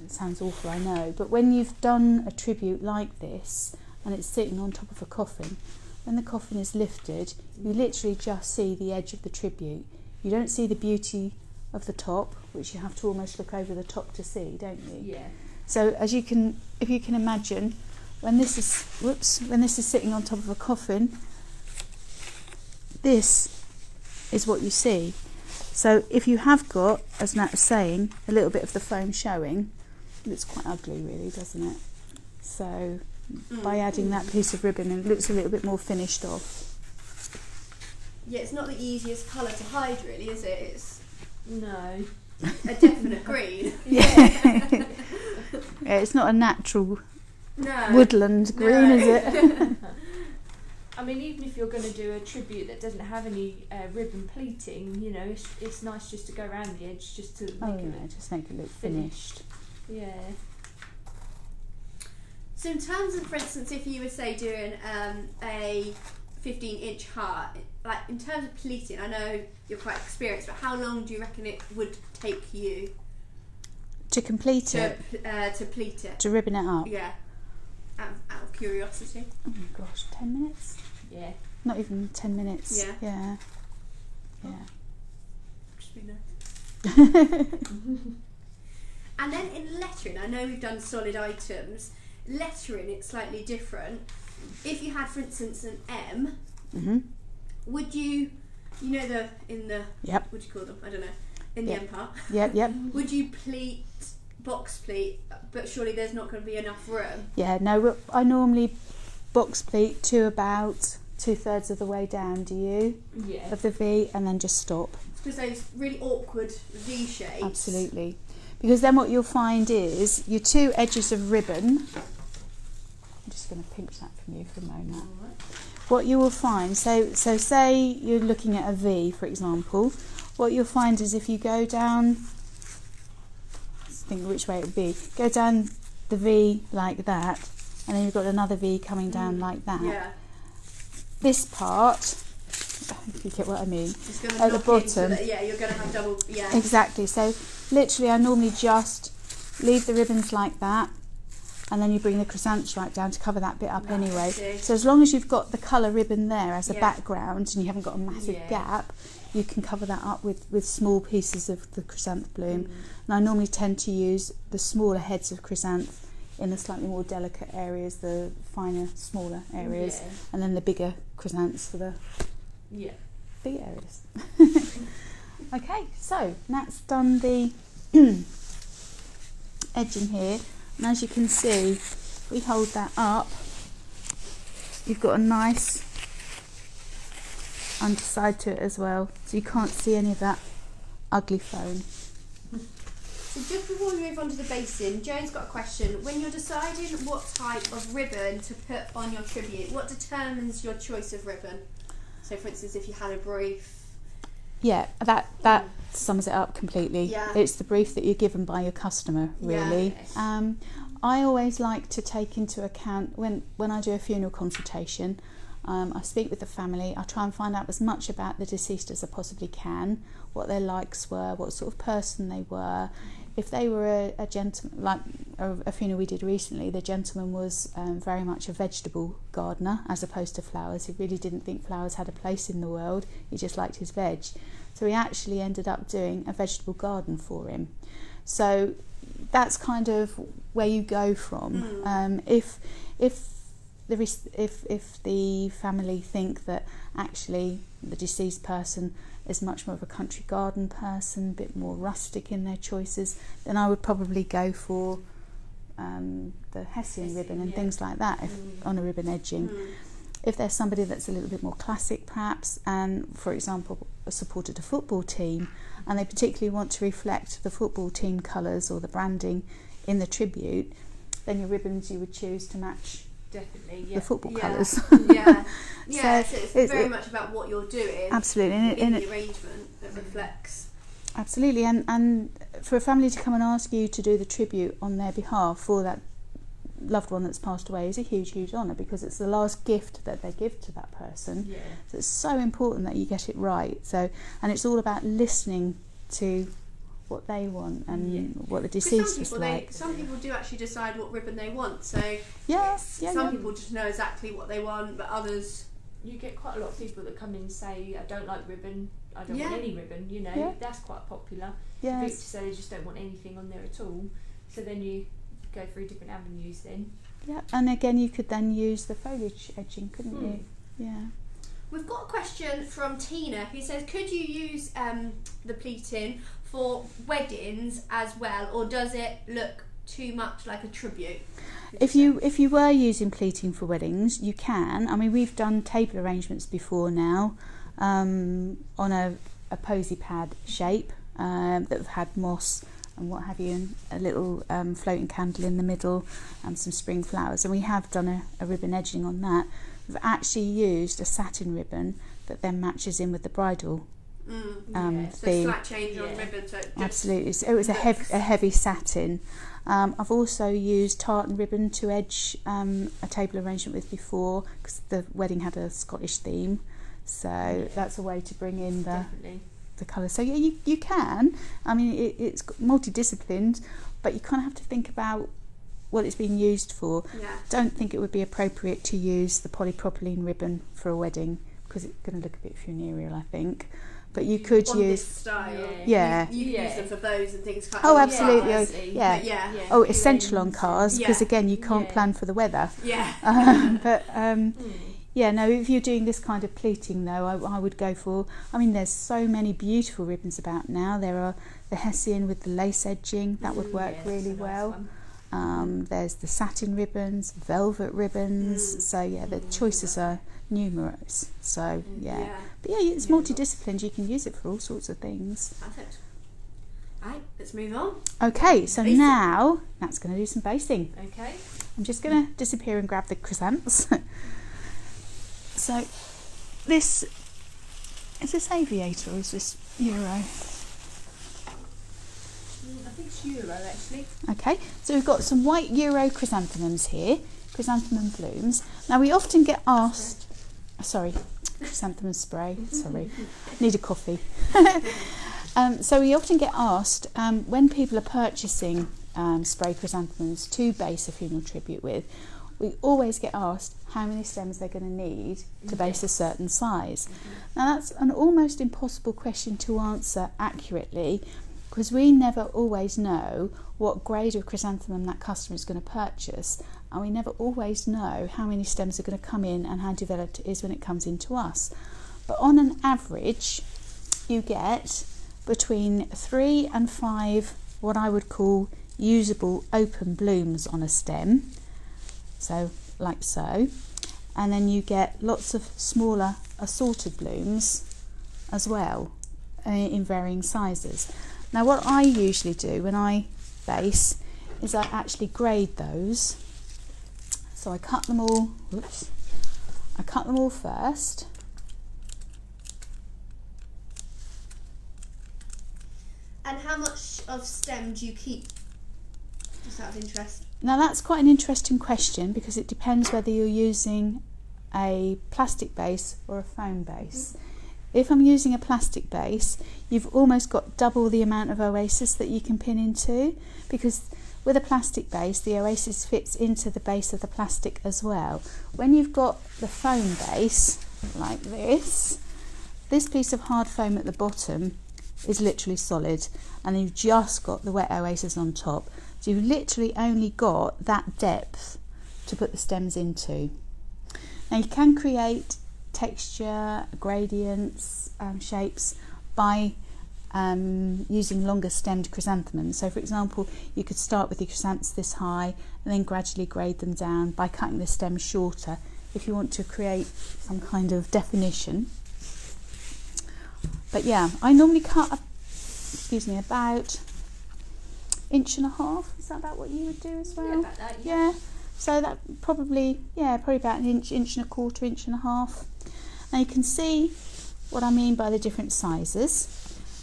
it sounds awful, I know, but when you've done a tribute like this and it's sitting on top of a coffin, when the coffin is lifted, you literally just see the edge of the tribute. You don't see the beauty of the top, which you have to almost look over the top to see, don't you? Yeah. So if you can imagine, when this is sitting on top of a coffin, this is what you see. So if you have got, as Nat was saying, a little bit of the foam showing, it looks quite ugly really, doesn't it? So by adding that piece of ribbon, it looks a little bit more finished off. Yeah, it's not the easiest colour to hide really, is it? It's no. A definite green. Yeah. Yeah, it's not a natural woodland green, is it? I mean, even if you're going to do a tribute that doesn't have any ribbon pleating, you know, it's nice just to go around the edge, just to make it look finished. Yeah. So in terms of, for instance, if you were say doing a 15-inch heart, like in terms of pleating, I know you're quite experienced, but how long do you reckon it would take you? To complete it? To pleat it. To ribbon it up? Yeah. Out of curiosity. Oh my gosh, 10 minutes? Yeah. Not even 10 minutes. Yeah. Yeah. Oh. Yeah. Just be nice. And then in lettering, I know we've done solid items. Lettering, it's slightly different. If you had, for instance, an M, would you, in the, Yep. what do you call them? I don't know. In the M part. Yep. Would you pleat, box pleat, but surely there's not going to be enough room? Yeah, no, I normally box pleat to about 2/3 of the way down, do you? Yeah. Of the V, and then just stop. Because those really awkward V shapes. Absolutely. Because then what you'll find is your two edges of ribbon. I'm just going to pinch that from you for a moment. Right. What you will find, so say you're looking at a V, for example, what you'll find is if you go down, let's think which way it would be, go down the V like that, and then you've got another V coming down like that. Yeah. This part, if you get what I mean, It's gonna at the knock into bottom. yeah, you're going to have double, yeah. Exactly, so literally I normally just leave the ribbons like that, and then you bring the chrysanthemum stripe down to cover that bit up anyway. See. So as long as you've got the colour ribbon there as a Yeah. background and you haven't got a massive gap, you can cover that up with small pieces of the chrysanthemum bloom. And I normally tend to use the smaller heads of chrysanthemum in the slightly more delicate areas, the finer, smaller areas, and then the bigger chrysanthemums for the big areas. Okay, so that's done the edging here, and as you can see, if we hold that up, you've got a nice underside to it as well, so you can't see any of that ugly foam. So just before we move on to the basing, Joan's got a question. When you're deciding what type of ribbon to put on your tribute, what determines your choice of ribbon? So for instance, if you had a brief. Yeah, that sums it up completely. Yeah. It's the brief that you're given by your customer, really. Yeah. I always like to take into account, when I do a funeral consultation, I speak with the family, I try and find out as much about the deceased as I possibly can, what their likes were, what sort of person they were. If they were a gentleman, like a funeral we did recently, the gentleman was very much a vegetable gardener as opposed to flowers. He really didn't think flowers had a place in the world, he just liked his veg. So we actually ended up doing a vegetable garden for him. So that's kind of where you go from. If the family think that actually the deceased person is much more of a country garden person, a bit more rustic in their choices, then I would probably go for the Hessian ribbon and things like that on a ribbon edging. If there's somebody that's a little bit more classic perhaps, and for example supported a football team, and they particularly want to reflect the football team colours or the branding in the tribute, then your ribbons you would choose to match the football colours. So it's very much about what you're doing. Absolutely. In the arrangement that reflects. Absolutely, and for a family to come and ask you to do the tribute on their behalf for that loved one that's passed away is a huge honour, because it's the last gift that they give to that person. So it's so important that you get it right. So, and it's all about listening to what they want and what the deceased was like. Some people do actually decide what ribbon they want. So some people just know exactly what they want, but others. You get quite a lot of people that come in and say, I don't like ribbon, I don't want any ribbon, that's quite popular. People say they just don't want anything on there at all. So then you go through different avenues then. Yeah, and again you could then use the foliage edging, couldn't you? Yeah. We've got a question from Tina who says, could you use the pleating for weddings as well, or does it look too much like a tribute? If you were using pleating for weddings, you can. I mean, we've done table arrangements before now on a posy pad shape that have had moss and what have you, and a little floating candle in the middle and some spring flowers, and we have done a ribbon edging on that. We've actually used a satin ribbon that then matches in with the bridal so slight change on ribbon. So absolutely, so it was a heavy satin. I've also used tartan ribbon to edge a table arrangement with before, because the wedding had a Scottish theme, so that's a way to bring in the colours. So yeah, you can. I mean, it's multidisciplined, but you kind of have to think about what it's being used for. Yeah. Don't think it would be appropriate to use the polypropylene ribbon for a wedding because it's going to look a bit funereal, I think. But you could On use this style. Yeah. You can use them for bows and things. Can't Oh, you? absolutely. Yeah. Oh, essential on cars because again you can't plan for the weather. Yeah, no, if you're doing this kind of pleating though, I would go for, I mean there's so many beautiful ribbons about now. There are the Hessian with the lace edging, that would work really well. There's the satin ribbons, velvet ribbons, so yeah, the choices are numerous. So yeah, but yeah, it's multidisciplined, you can use it for all sorts of things. Perfect. Right, let's move on. Okay, so basting. now Nat's going to do some basting. Okay. I'm just going to disappear and grab the chrysanths. So this, is this aviator or is this Euro? I think it's Euro actually. Okay, so we've got some white Euro chrysanthemums here, chrysanthemum blooms. Now we often get asked, sorry, chrysanthemum spray, sorry, need a coffee. So we often get asked when people are purchasing spray chrysanthemums to base a funeral tribute with, we always get asked how many stems they're going to need to base a certain size. Now that's an almost impossible question to answer accurately because we never always know what grade of chrysanthemum that customer is going to purchase, and we never always know how many stems are going to come in and how developed it is when it comes into us. But on an average you get between 3 and 5 what I would call usable open blooms on a stem. So like so, and then you get lots of smaller assorted blooms as well in varying sizes. Now what I usually do when I base is I actually grade those. So I cut them all, I cut them all first. And how much of stem do you keep? Just out of interest. Now that's quite an interesting question because it depends whether you're using a plastic base or a foam base. If I'm using a plastic base, you've almost got double the amount of oasis that you can pin into, because with a plastic base the oasis fits into the base of the plastic as well. When you've got the foam base like this piece of hard foam at the bottom is literally solid, and you've just got the wet oasis on top. So you've literally only got that depth to put the stems into. Now you can create texture, gradients, shapes by using longer stemmed chrysanthemums. So for example, you could start with your chrysanths this high and then gradually grade them down by cutting the stem shorter if you want to create some kind of definition. But yeah, I normally cut, about 1.5 inches. Is that about what you would do as well? Yeah, about that, yeah. So that probably about 1 inch, 1.25 inches, 1.5 inches. Now you can see what I mean by the different sizes.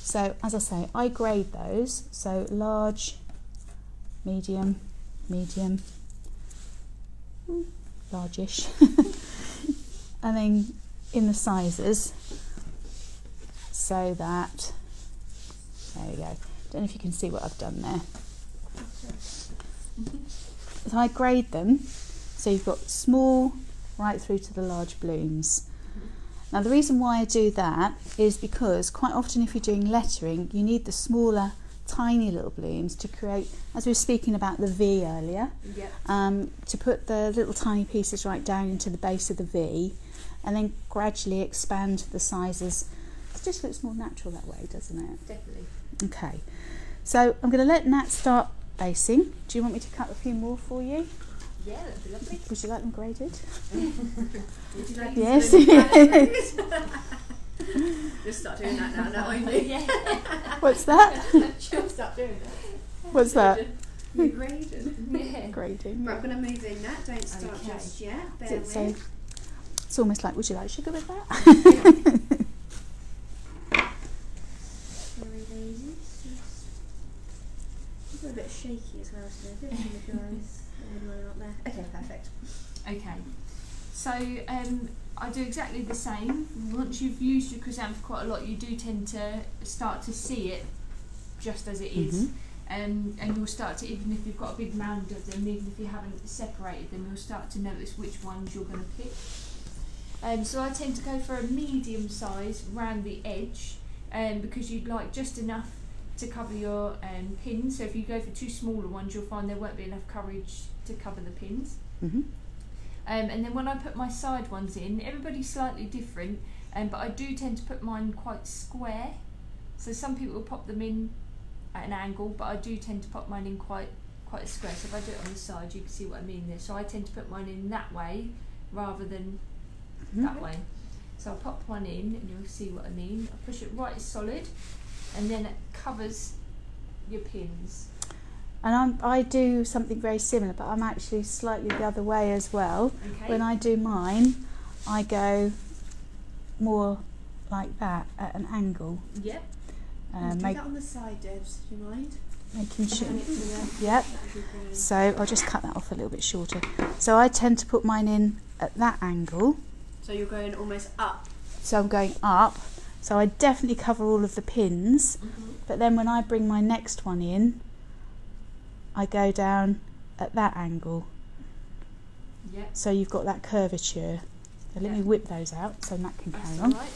So as I say, I grade those. So large, medium, largish, and then in the sizes. So that, there we go. Don't know if you can see what I've done there. So I grade them, so you've got small right through to the large blooms. Now the reason why I do that is because quite often if you're doing lettering, you need the smaller, tiny little blooms to create, as we were speaking about the V earlier, to put the little tiny pieces right down into the base of the V, and then gradually expand the sizes. It just looks more natural that way, doesn't it? Definitely. Okay, so I'm going to let Nat start basing. Do you want me to cut a few more for you? Yeah, that'd be lovely. Would you like them graded? Would you like Yes. Just start doing that now, won't you? Yeah. What's that? She'll start doing that. What's that? You graded. Yeah. Grading. Right, I'm going to move in that. Don't start Okay. just yet. Bear So with. it's almost like, would you like sugar with that? Very lazy. It's a bit shaky as well, so do apologise. Not there. Okay, perfect. Okay. So I do exactly the same. Once you've used your chrysanthemum quite a lot, you do tend to start to see it just as it is. and you'll start to, even if you've got a big mound of them, even if you haven't separated them, you'll start to notice which ones you're going to pick. So I tend to go for a medium size round the edge, because you'd like just enough to cover your pins. So if you go for too smaller ones, you'll find there won't be enough coverage to cover the pins. Mm-hmm. And then when I put my side ones in, everybody's slightly different, but I do tend to put mine quite square. So some people will pop them in at an angle, but I do tend to pop mine in quite a square. So if I do it on the side, you can see what I mean there. So I tend to put mine in that way rather than that way. So I'll pop one in and you'll see what I mean. I push it right solid, and then it covers your pins. And I do something very similar, but I'm actually slightly the other way as well. Okay. When I do mine, I go more like that at an angle. Yep. Do that on the side, Debs, do you mind? Making sure. Turn it to the- Yep. That'd be brilliant. So I'll just cut that off a little bit shorter. So I tend to put mine in at that angle. So you're going almost up. So I'm going up. So I definitely cover all of the pins. But then when I bring my next one in, I go down at that angle. Yep. So you've got that curvature. So let me Yeah. whip those out so Nat can That's carry all on. right.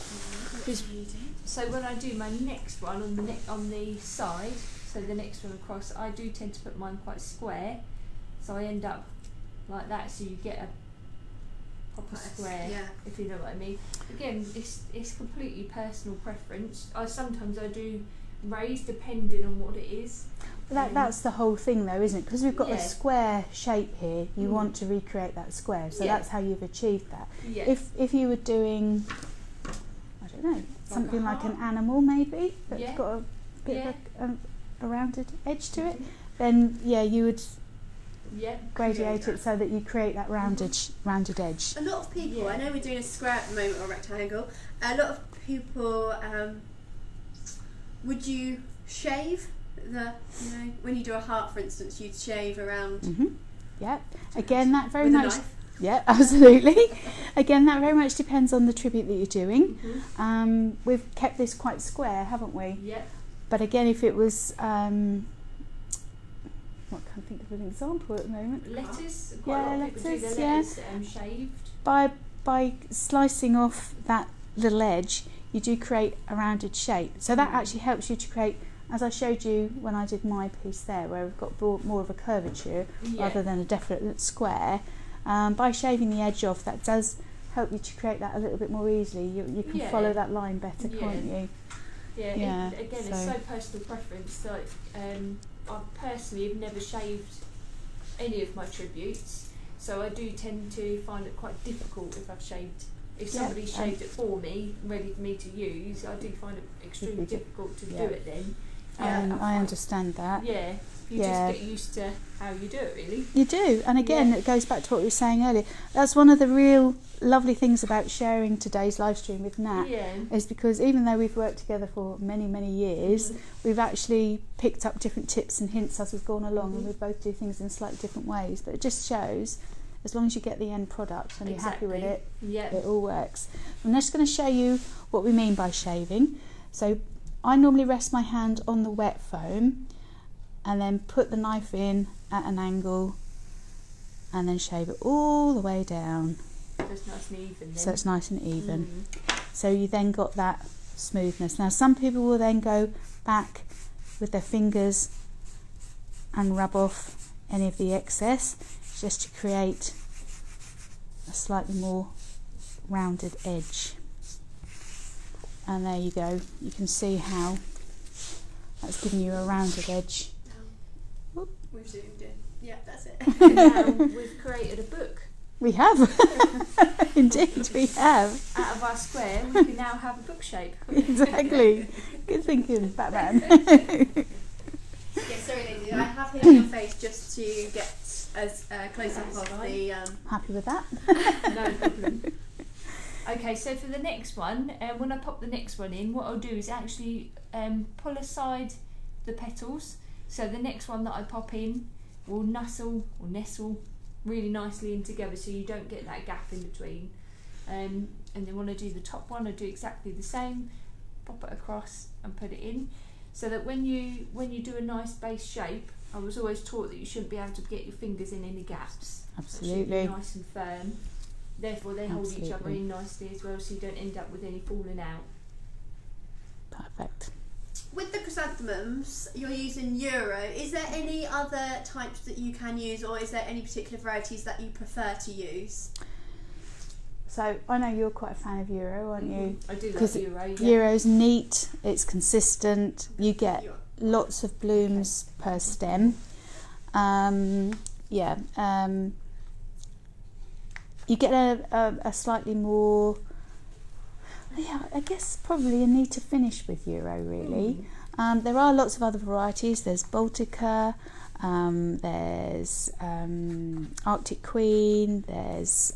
So when I do my next one on the side, so the next one across, I do tend to put mine quite square. So I end up like that, so you get a proper square, Yeah. if you know what I mean. Again, it's completely personal preference. Sometimes I do raise depending on what it is. But that's the whole thing though, isn't it? Because we've got Yeah. a square shape here, you Mm. want to recreate that square. So Yeah. that's how you've achieved that. Yeah. If you were doing, I don't know, something like an animal maybe, that's Yeah. got a bit Yeah. of a rounded edge to it, then yeah, you would Yeah. gradiate it so that you create that rounded edge. A lot of people, Yeah. I know we're doing a square at the moment or a rectangle, a lot of people, would you shave when you do a heart, for instance, you'd shave around Yeah. Again, that very with a much. knife? Yeah, absolutely. Again, that very much depends on the tribute that you're doing. We've kept this quite square, haven't we? Yeah. But again, if it was, what can I think of an example at the moment? Letters. Quite Yeah, a lot of people do letters, their yeah. letters shaved. By slicing off that little edge, you do create a rounded shape. So that actually helps you to create, as I showed you when I did my piece there, where we've got more of a curvature rather than a definite square. By shaving the edge off, that does help you to create that a little bit more easily. You can Yeah. follow that line better, Yeah. can't you? Yeah, Yeah, again, it's so personal preference. Like, I personally have never shaved any of my tributes, so I do tend to find it quite difficult if I've shaved. If Yeah, somebody shaved it for me, ready for me to use, I do find it extremely difficult to Yeah. do it then. I understand that. Yeah, you Yeah. just get used to how you do it, really. You do, and again, Yeah. it goes back to what we were saying earlier. That's one of the real lovely things about sharing today's live stream with Nat, Yeah. is because even though we've worked together for many years, we've actually picked up different tips and hints as we've gone along, and we both do things in slightly different ways. But it just shows, as long as you get the end product and you're happy with it, Yeah. it all works. I'm just going to show you what we mean by shaving. So I normally rest my hand on the wet foam and then put the knife in at an angle and then shave it all the way down So it's nice and even then. so it's nice and even. So you then got that smoothness. Now some people will then go back with their fingers and rub off any of the excess just to create a slightly more rounded edge. And there you go, you can see how that's giving you a rounded edge. We've zoomed in. Yeah, that's it. And now we've created a book. We have. Indeed we have. Out of our square, we can now have a book shape. Exactly. Good thinking, Batman. Yeah, sorry ladies, I have hit your face just to get as close up of the... Happy with that? No problem. Okay, so for the next one, when I pop the next one in, what I'll do is actually pull aside the petals. So the next one that I pop in will nestle really nicely in together, so you don't get that gap in between. And then when I do the top one, I do exactly the same. Pop it across and put it in. so that when you do a nice base shape, I was always taught that you shouldn't be able to get your fingers in any gaps. Absolutely. It should be nice and firm. Therefore they hold each other Absolutely. in nicely as well, so you don't end up with any falling out. Perfect. With the chrysanthemums, you're using Euro. Is there any other types that you can use, or is there any particular varieties that you prefer to use? So I know you're quite a fan of Euro, aren't you? I do like Because Euro. Yeah. Euro's neat, it's consistent, you get lots of blooms per stem. You get a slightly more, I guess probably a neater finish with Euro really. There are lots of other varieties. There's Baltica, there's Arctic Queen, there's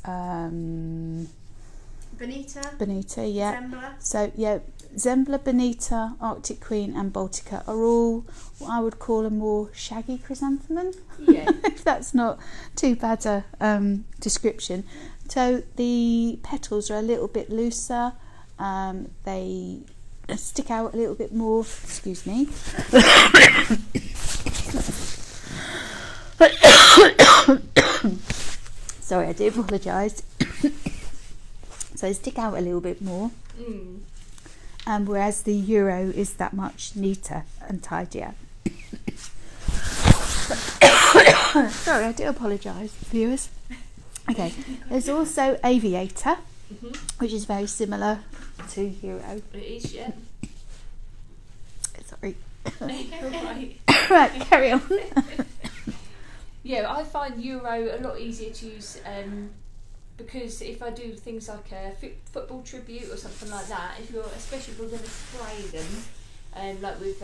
Bonita, yeah. Zembla. So yeah, Zembla, Bonita, Arctic Queen and Baltica are all what I would call a more shaggy chrysanthemum. Yeah. If that's not too bad a description. So the petals are a little bit looser, they stick out a little bit more, excuse me. Sorry, I do apologise. So they stick out a little bit more, whereas the Euro is that much neater and tidier. Sorry, I do apologise, viewers. Okay, there's also Aviator, which is very similar to Euro. It is, yeah. Sorry. Right. Right, carry on. Yeah, I find Euro a lot easier to use because if I do things like a football tribute or something like that, especially if we're going to spray them, like with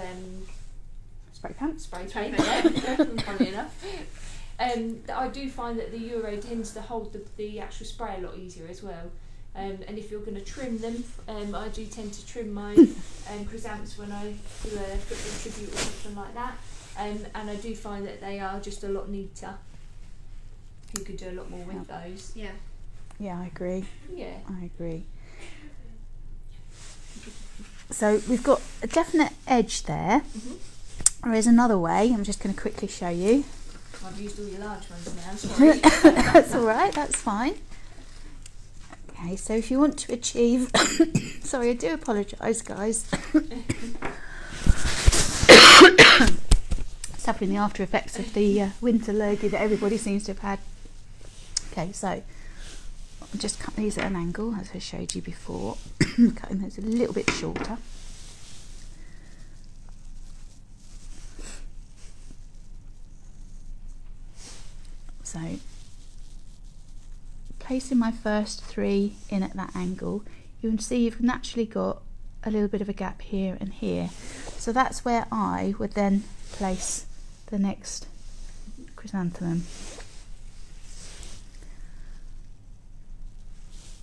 Spray paint. spray paint, yeah, funny enough. I do find that the Euro tends to hold the actual spray a lot easier as well. And if you're going to trim them, I do tend to trim my chrysanthemums when I do a football tribute or something like that. And I do find that they are just a lot neater. You could do a lot more with those. Yeah. Yeah, I agree. Yeah. I agree. So we've got a definite edge there. There is another way. I'm just going to quickly show you. I've used all your large ones now, sorry. That's all right, that's fine. Okay, so if you want to achieve... Sorry, I do apologise, guys. Suffering the after effects of the winter lurgy that everybody seems to have had. Okay, so I'll just cut these at an angle, as I showed you before. Cutting those a little bit shorter. So, placing my first 3 in at that angle, you can see you've naturally got a little bit of a gap here and here. So that's where I would then place the next chrysanthemum.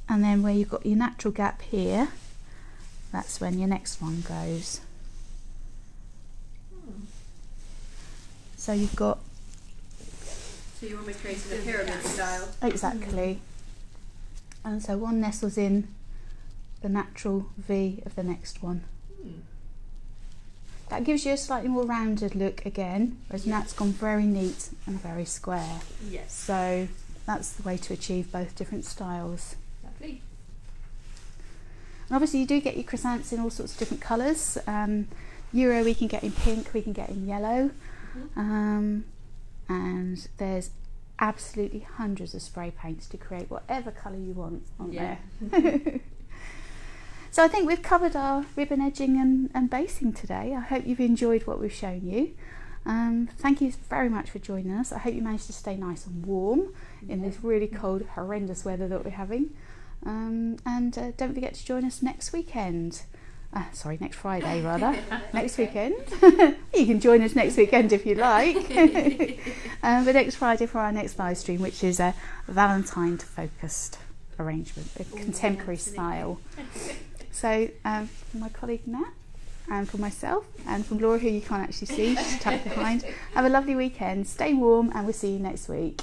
And then where you've got your natural gap here, that's when your next one goes. So you've got... So you're almost creating a pyramid style. Exactly. And so one nestles in the natural V of the next one. That gives you a slightly more rounded look again, whereas Nat's gone very neat and very square. Yes. So that's the way to achieve both different styles. Lovely. And obviously you do get your chrysanthemums in all sorts of different colours. Euro we can get in pink, we can get in yellow. And there's absolutely hundreds of spray paints to create whatever colour you want on there. So I think we've covered our ribbon edging and basing today. I hope you've enjoyed what we've shown you. Thank you very much for joining us. I hope you managed to stay nice and warm in this really cold, horrendous weather that we're having. And don't forget to join us next weekend. Sorry, next Friday rather. Next weekend. You can join us next weekend if you like. But next Friday for our next live stream, which is a Valentine focused arrangement, a contemporary style. So from my colleague Nat, and from myself, and from Laura, who you can't actually see, she's tucked behind. Have a lovely weekend, stay warm, and we'll see you next week.